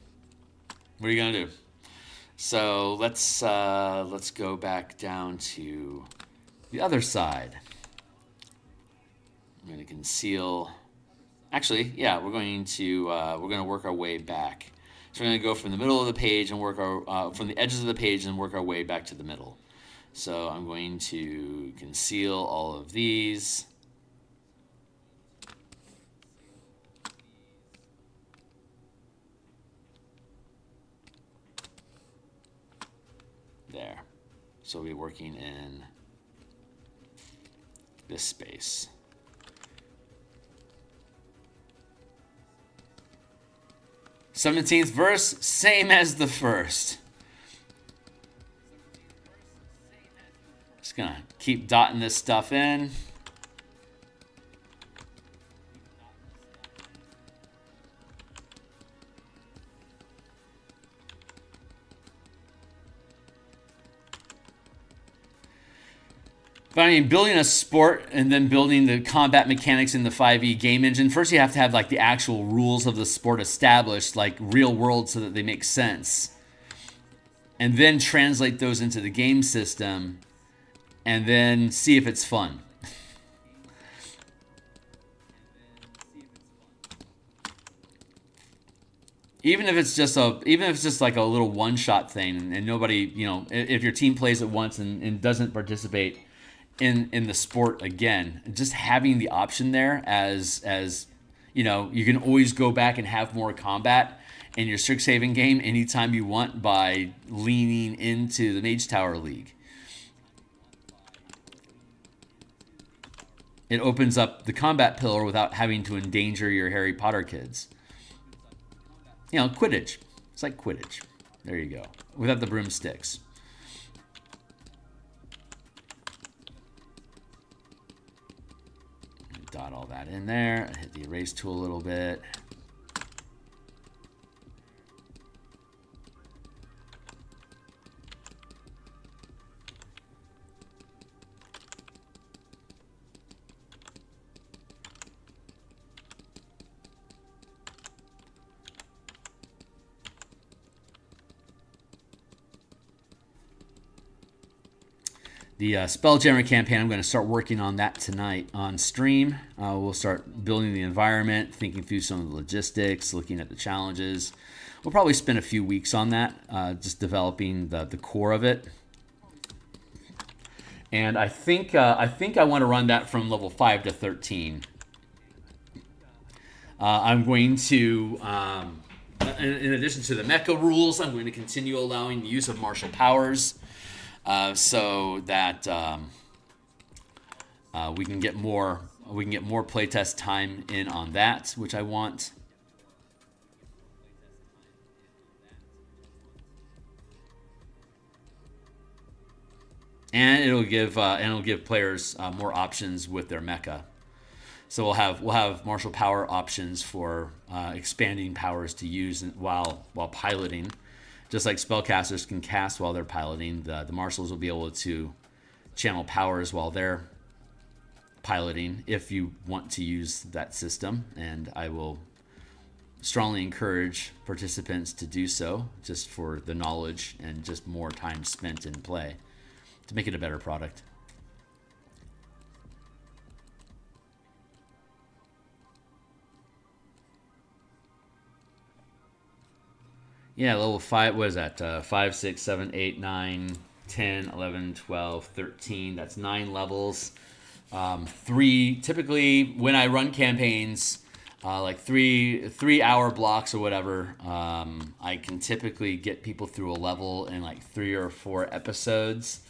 What are you gonna do? So let's go back down to the other side. I'm going to conceal. Actually, yeah, we're going to work our way back. So we're going to go from the middle of the page and work our from the edges of the page and work our way back to the middle. So I'm going to conceal all of these. So we'll be working in this space. '17th verse, same as the first. Just gonna keep dotting this stuff in. But I mean, building a sport and then building the combat mechanics in the 5e game engine, first you have to have like the actual rules of the sport established, like real world, so that they make sense. And then translate those into the game system and then see if it's fun. Even if it's just like a little one-shot thing and nobody, you know, if your team plays it once and doesn't participate in the sport again, just having the option there as you know, you can always go back and have more combat in your Strixhaven game anytime you want by leaning into the Mage Tower League. It opens up the combat pillar without having to endanger your Harry Potter kids. You know, Quidditch. It's like Quidditch. There you go. Without the broomsticks. Dot all that in there. Hit the erase tool a little bit. The Spelljammer campaign, I'm going to start working on that tonight on stream. We'll start building the environment, thinking through some of the logistics, looking at the challenges. We'll probably spend a few weeks on that, just developing the core of it. And I think I want to run that from level 5 to 13. I'm going to, in addition to the mecha rules, I'm going to continue allowing the use of martial powers. So that we can get more playtest time in on that, which I want. And it'll give players more options with their mecha. So we'll have martial power options for expanding powers to use while piloting. Just like spellcasters can cast while they're piloting, the marshals will be able to channel powers while they're piloting if you want to use that system. And I will strongly encourage participants to do so, just for the knowledge and just more time spent in play to make it a better product. Yeah, level 5, what is that? 5, 6, 7, 8, 9, 10, 11, 12, 13. That's 9 levels. 3, typically when I run campaigns, like 3-hour blocks or whatever, I can typically get people through a level in like 3 or 4 episodes.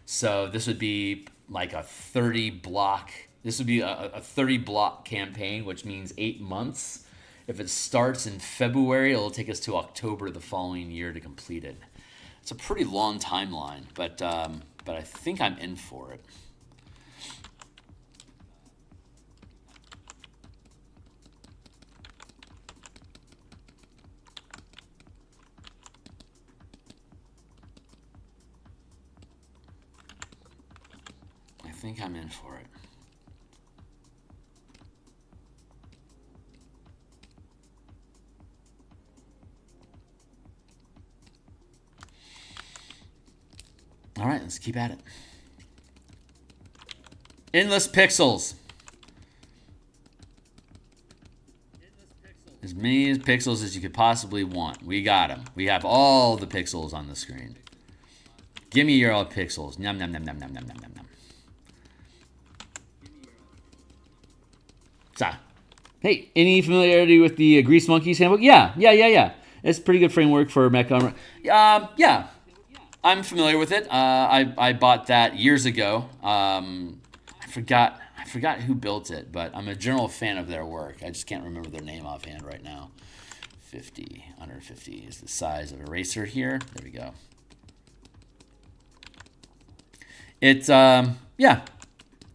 So this would be like a 30 block. This would be a 30 block campaign, which means 8 months. If it starts in February, it'll take us to October the following year to complete it. It's a pretty long timeline, but I think I'm in for it. I think I'm in for it. All right, let's keep at it. Endless pixels. As many pixels as you could possibly want. We got them. We have all the pixels on the screen. Give me your all pixels. Nom nom nom nom nom nom nom nom nom. So, hey, any familiarity with the Grease Monkeys handbook? Yeah. It's a pretty good framework for mech armor. Yeah. I'm familiar with it. I bought that years ago. I forgot who built it, but I'm a general fan of their work. I just can't remember their name offhand right now. 150 is the size of eraser here. There we go. It's yeah,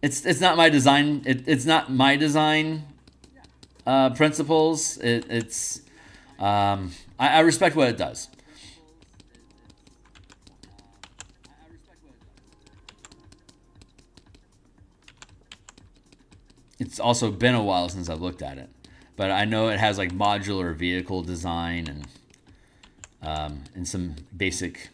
it's not my design. It's not my design principles. I respect what it does. It's also been a while since I've looked at it, but I know it has like modular vehicle design and some basic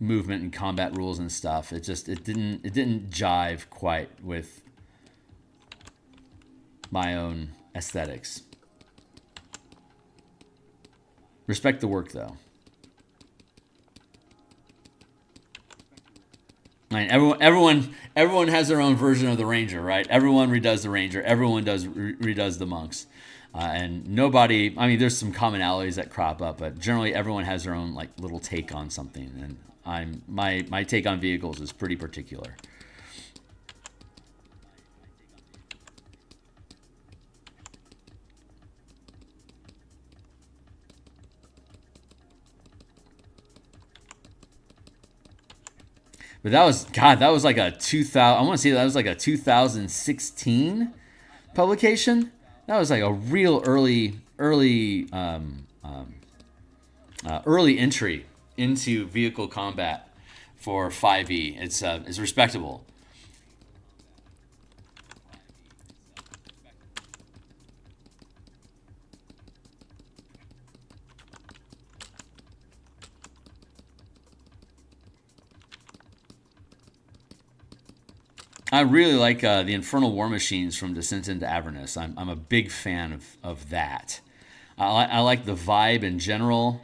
movement and combat rules and stuff. It didn't jive quite with my own aesthetics. Respect the work though. I mean, everyone has their own version of the Ranger, right? Everyone redoes the Ranger. Everyone redoes the monks, and nobody. I mean, there's some commonalities that crop up, but generally everyone has their own like little take on something. And my take on vehicles is pretty particular. But that was like a 2000. I want to say that was like a 2016 publication. That was like a real early entry into vehicle combat for 5e. It's respectable. I really like the Infernal War Machines from Descent into Avernus. I'm a big fan of that. I like the vibe in general,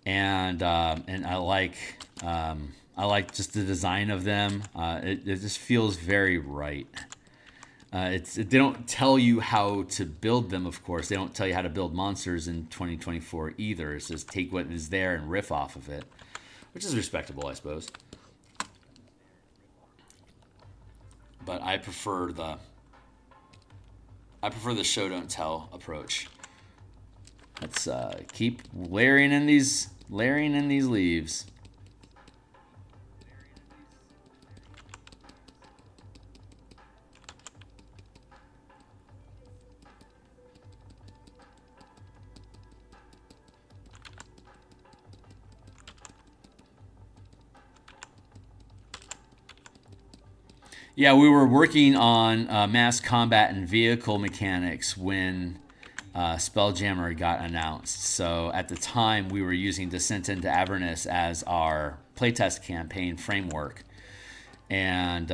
and I like just the design of them. It just feels very right. They don't tell you how to build them, of course. They don't tell you how to build monsters in 2024 either. It's just take what is there and riff off of it, which is respectable, I suppose. But I prefer the show don't tell approach. Let's keep layering in these leaves. Yeah, we were working on mass combat and vehicle mechanics when Spelljammer got announced. So at the time, we were using Descent into Avernus as our playtest campaign framework. And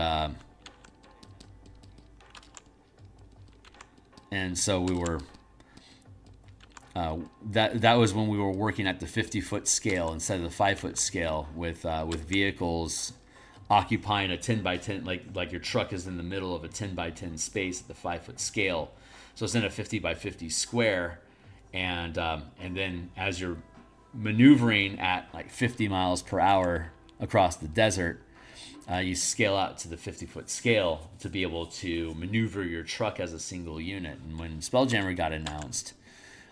so we were... that was when we were working at the 50-foot scale instead of the 5-foot scale with vehicles occupying a 10 by 10, like your truck is in the middle of a 10 by 10 space at the 5-foot scale. So it's in a 50 by 50 square. And then as you're maneuvering at like 50 miles per hour across the desert, you scale out to the 50-foot scale to be able to maneuver your truck as a single unit. And when Spelljammer got announced,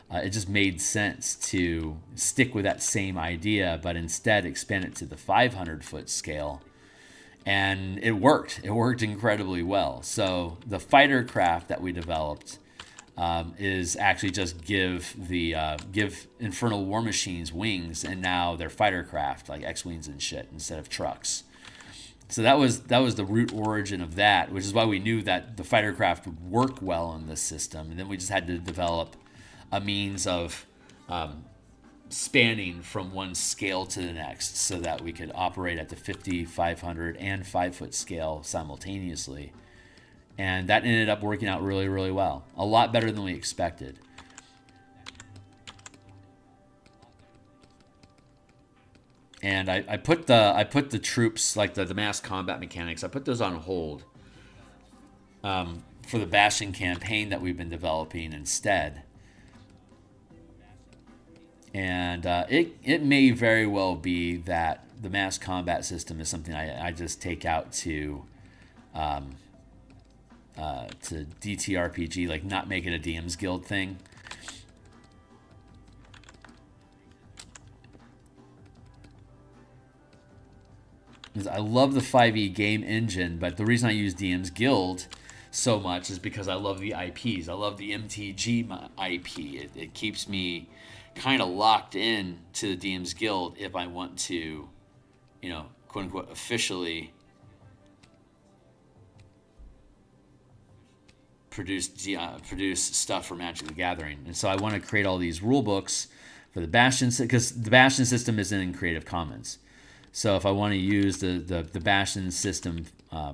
it just made sense to stick with that same idea, but instead expand it to the 500-foot scale. And it worked. It worked incredibly well. So the fighter craft that we developed is actually just give Infernal War Machines wings, and now they're fighter craft like X-wings and shit instead of trucks. So that was the root origin of that, which is why we knew that the fighter craft would work well in this system, and then we just had to develop a means of spanning from one scale to the next so that we could operate at the 50, 500, and 5-foot scale simultaneously. And that ended up working out really, really well. A lot better than we expected. And I put the troops, like the mass combat mechanics, I put those on hold for the Bastion campaign that we've been developing instead. And And it may very well be that the mass combat system is something I just take out to DTRPG, like not make it a DMsGuild thing. I love the 5e game engine, but the reason I use DMsGuild so much is because I love the IPs. I love the MTG IP. It keeps me kind of locked in to the DMsGuild if I want to, quote unquote, officially produce stuff for Magic the Gathering. And so I want to create all these rule books for the Bastion, because the Bastion system isn't in Creative Commons. So if I want to use the Bastion system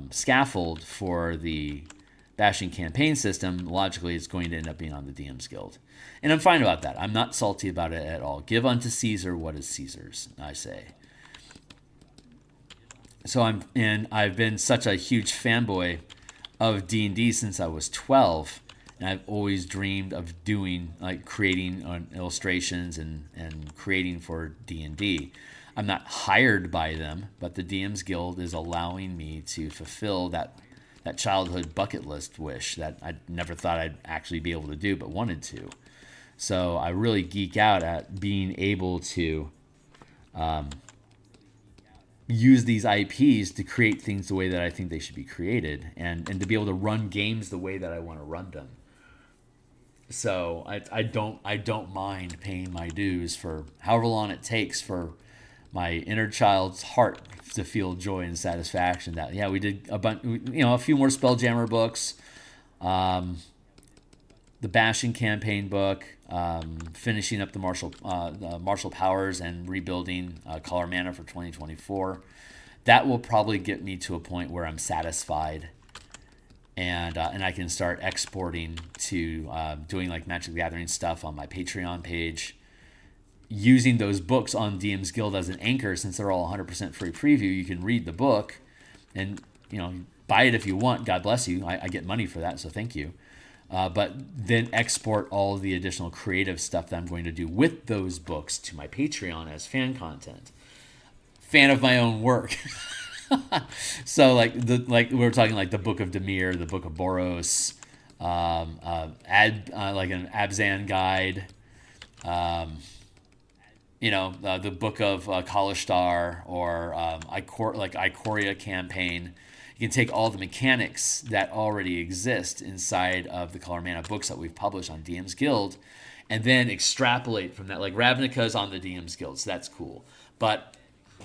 scaffold for the Bastion campaign system, logically it's going to end up being on the DMsGuild. And I'm fine about that. I'm not salty about it at all. Give unto Caesar what is Caesar's, I say. So I've been such a huge fanboy of D&D since I was 12, and I've always dreamed of doing, like, creating illustrations and creating for D&D. I'm not hired by them, but the DMsGuild is allowing me to fulfill that childhood bucket list wish that I never thought I'd actually be able to do, but wanted to. So I really geek out at being able to use these IPs to create things the way that I think they should be created, and to be able to run games the way that I want to run them. So I don't mind paying my dues for however long it takes for my inner child's heart to feel joy and satisfaction that, yeah, we did a few more Spelljammer books, the Bastion campaign book, finishing up the Martial Powers and rebuilding Color Mana for 2024. That will probably get me to a point where I'm satisfied, and I can start exporting to doing like Magic the Gathering stuff on my Patreon page, using those books on DMsGuild as an anchor. Since they're all 100% free preview, you can read the book and buy it if you want. God bless you. I get money for that, so thank you. But then export all the additional creative stuff that I'm going to do with those books to my Patreon as fan content. Fan of my own work. So like we were talking, like the Book of Dimir, the Book of Boros, like an Abzan guide, the Book of Kalashtar, or Ikoria campaign. You can take all the mechanics that already exist inside of the Color Mana books that we've published on DMsGuild, and then extrapolate from that. Like Ravnica is on the DMsGuild, so that's cool. But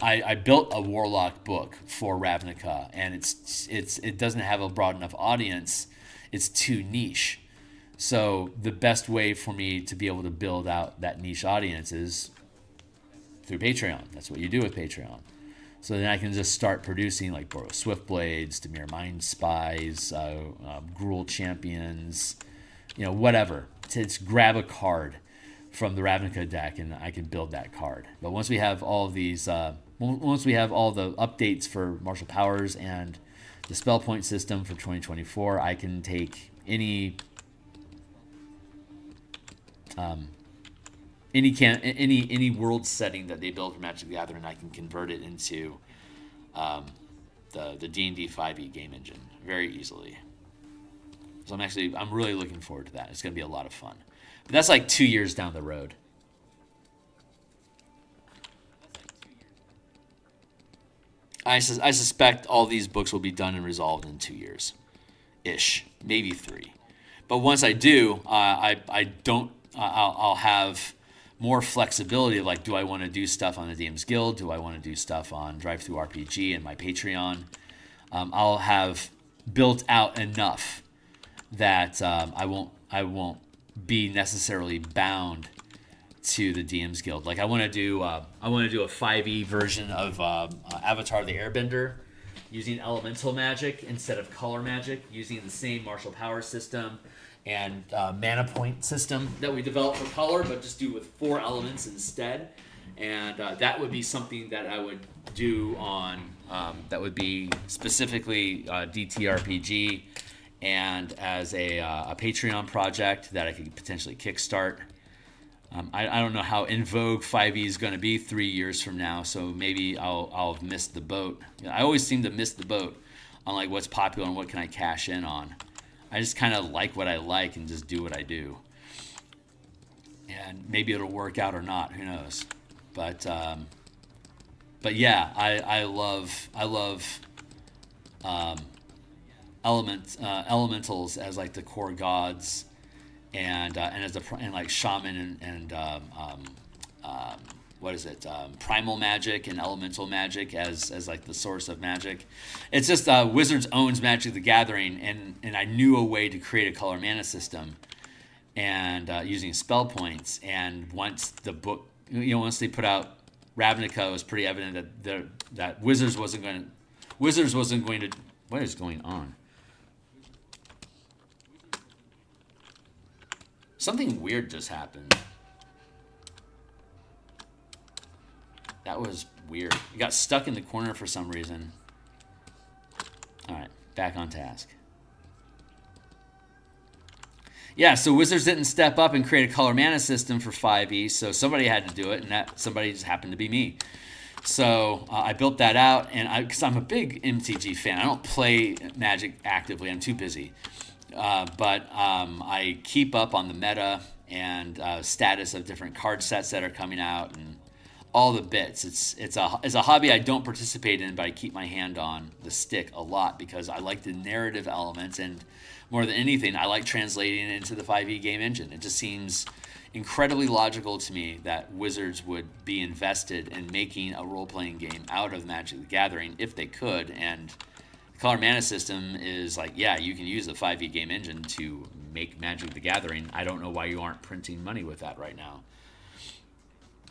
I built a Warlock book for Ravnica, and it doesn't have a broad enough audience. It's too niche. So the best way for me to be able to build out that niche audience is through Patreon. That's what you do with Patreon. So then I can just start producing like Boros Swiftblades, Dimir Mind Spies, Gruul Champions, whatever. Just grab a card from the Ravnica deck and I can build that card. But once we have all of these, once we have all the updates for Martial Powers and the spell point system for 2024, I can take any world setting that they build for Magic the Gathering, I can convert it into the D&D 5e game engine very easily. So I'm really looking forward to that. It's going to be a lot of fun. But that's like 2 years down the road. I suspect all these books will be done and resolved in 2 years, ish, maybe 3. But once I do, I'll have more flexibility of like, do I want to do stuff on the DMsGuild? Do I want to do stuff on DriveThruRPG and my Patreon? I'll have built out enough that I won't be necessarily bound to the DMsGuild. Like I want to do a 5e version of Avatar the Airbender, using elemental magic instead of color magic, using the same martial power system and mana point system that we developed for color, but just do with 4 elements instead. And that would be something that I would do on, that would be specifically DTRPG, and as a Patreon project that I could potentially kickstart. I don't know how in vogue 5e is going to be 3 years from now, so maybe I'll have missed the boat. I always seem to miss the boat on like what's popular and what can I cash in on. I just kind of like what I like and just do what I do. And maybe it'll work out or not, who knows. But yeah, I love elementals as like the core gods, and like shaman and what is it? Primal magic and elemental magic as like the source of magic. It's just Wizards owns Magic the Gathering, and I knew a way to create a color mana system, and using spell points. And once the book, once they put out Ravnica, it was pretty evident that Wizards wasn't going to. What is going on? Something weird just happened. That was weird. You got stuck in the corner for some reason. All right, back on task. Yeah, so Wizards didn't step up and create a color mana system for 5e, so somebody had to do it, and that somebody just happened to be me. So I built that out, and because I'm a big MTG fan. I don't play Magic actively. I'm too busy. But I keep up on the meta and status of different card sets that are coming out and all the bits. It's a hobby I don't participate in, but I keep my hand on the stick a lot because I like the narrative elements, and more than anything, I like translating it into the 5e game engine. It just seems incredibly logical to me that Wizards would be invested in making a role-playing game out of Magic the Gathering if they could, and the color mana system is like, yeah, you can use the 5e game engine to make Magic the Gathering. I don't know why you aren't printing money with that right now.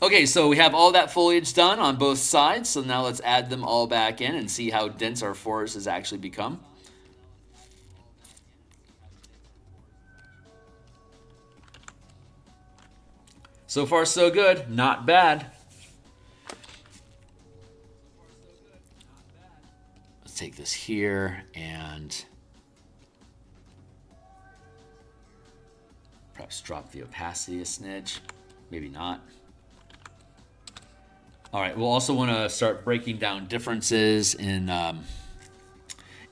Okay, so we have all that foliage done on both sides, so now let's add them all back in and see how dense our forest has actually become. So far, so good. Not bad. Let's take this here and perhaps drop the opacity a smidge. Maybe not. All right, we'll also want to start breaking down differences in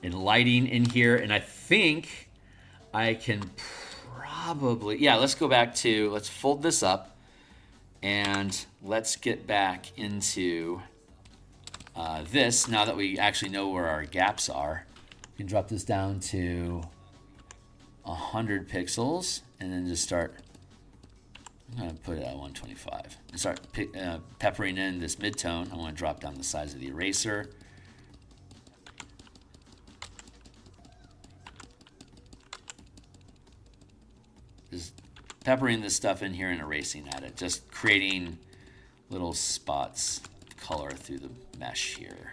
lighting in here, and I think I can probably, yeah, let's go back to, let's fold this up. And let's get back into this now that we actually know where our gaps are. You can drop this down to 100 pixels and then just start, I'm going to put it at 125. And start peppering in this mid-tone. I want to drop down the size of the eraser. Just peppering this stuff in here and erasing at it, just creating little spots of color through the mesh here.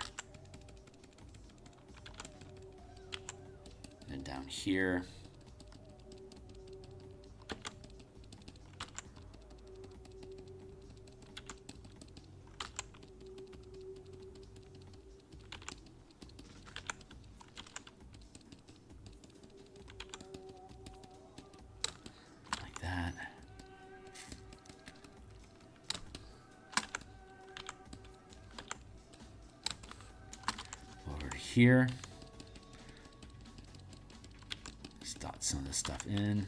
And down here. Here, let's dot some of this stuff in.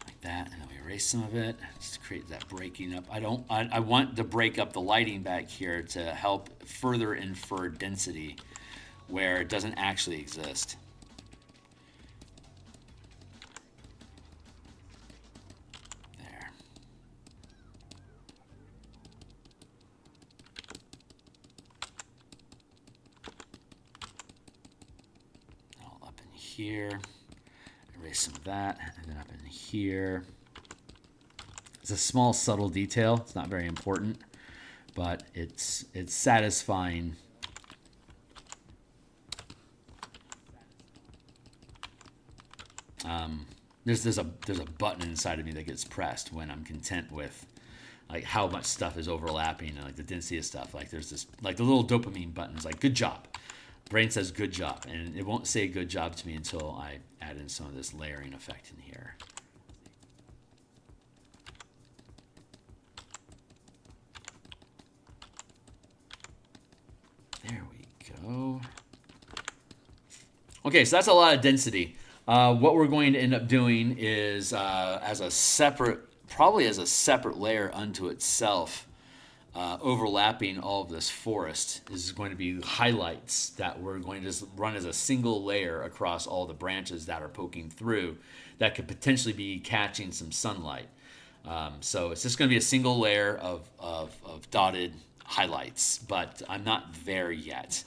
Like that, and then we erase some of it. Just create that breaking up. I want to break up the lighting back here to help further infer density where it doesn't actually exist. Here, erase some of that, and then up in here. It's a small, subtle detail. It's not very important, but it's satisfying. There's a button inside of me that gets pressed when I'm content with like how much stuff is overlapping and like the density of stuff. Like there's this, like the little dopamine button is like, good job. Brain says good job, and it won't say good job to me until I add in some of this layering effect in here. There we go. Okay, so that's a lot of density. What we're going to end up doing is probably as a separate layer unto itself, overlapping all of this forest is going to be highlights that we're going to just run as a single layer across all the branches that are poking through that could potentially be catching some sunlight. So it's just going to be a single layer of dotted highlights, but I'm not there yet.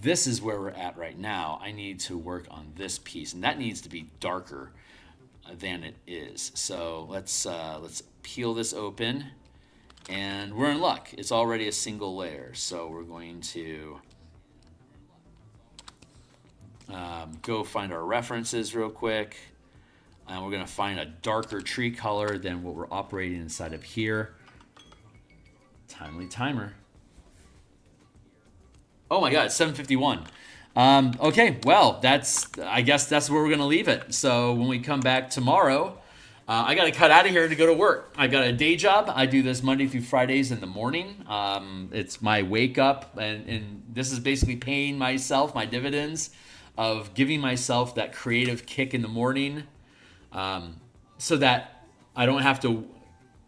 This is where we're at right now. I need to work on this piece, and that needs to be darker than it is. So let's peel this open. And we're in luck. It's already a single layer. So we're going to go find our references real quick. And we're going to find a darker tree color than what we're operating inside of here. Timely timer. Oh my God, it's 7:51. Okay, well, I guess that's where we're going to leave it. So when we come back tomorrow, I got to cut out of here to go to work. I've got a day job. I do this Monday through Fridays in the morning. It's my wake up, and this is basically paying myself my dividends of giving myself that creative kick in the morning, so that I don't have to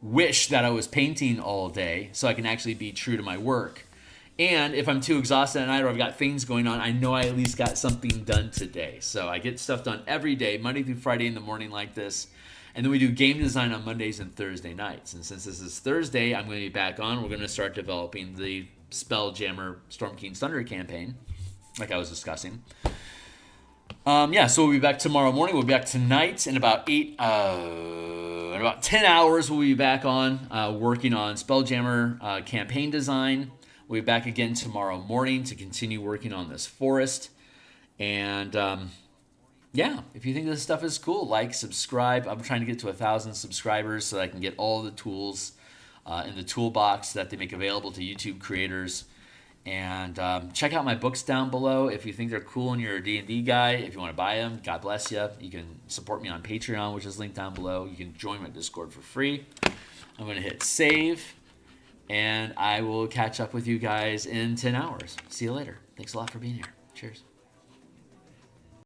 wish that I was painting all day, so I can actually be true to my work. And if I'm too exhausted at night or I've got things going on, I know I at least got something done today. So I get stuff done every day, Monday through Friday in the morning like this. And then we do game design on Mondays and Thursday nights. And since this is Thursday, I'm going to be back on. We're going to start developing the Spelljammer Storm King's Thunder campaign, like I was discussing. So we'll be back tomorrow morning. We'll be back tonight in about 10 hours. We'll be back on working on Spelljammer campaign design. We'll be back again tomorrow morning to continue working on this forest. And if you think this stuff is cool, like, subscribe. I'm trying to get to 1,000 subscribers so that I can get all the tools in the toolbox that they make available to YouTube creators. And check out my books down below if you think they're cool and you're a D&D guy. If you want to buy them, God bless you. You can support me on Patreon, which is linked down below. You can join my Discord for free. I'm going to hit save, and I will catch up with you guys in 10 hours. See you later. Thanks a lot for being here. Cheers.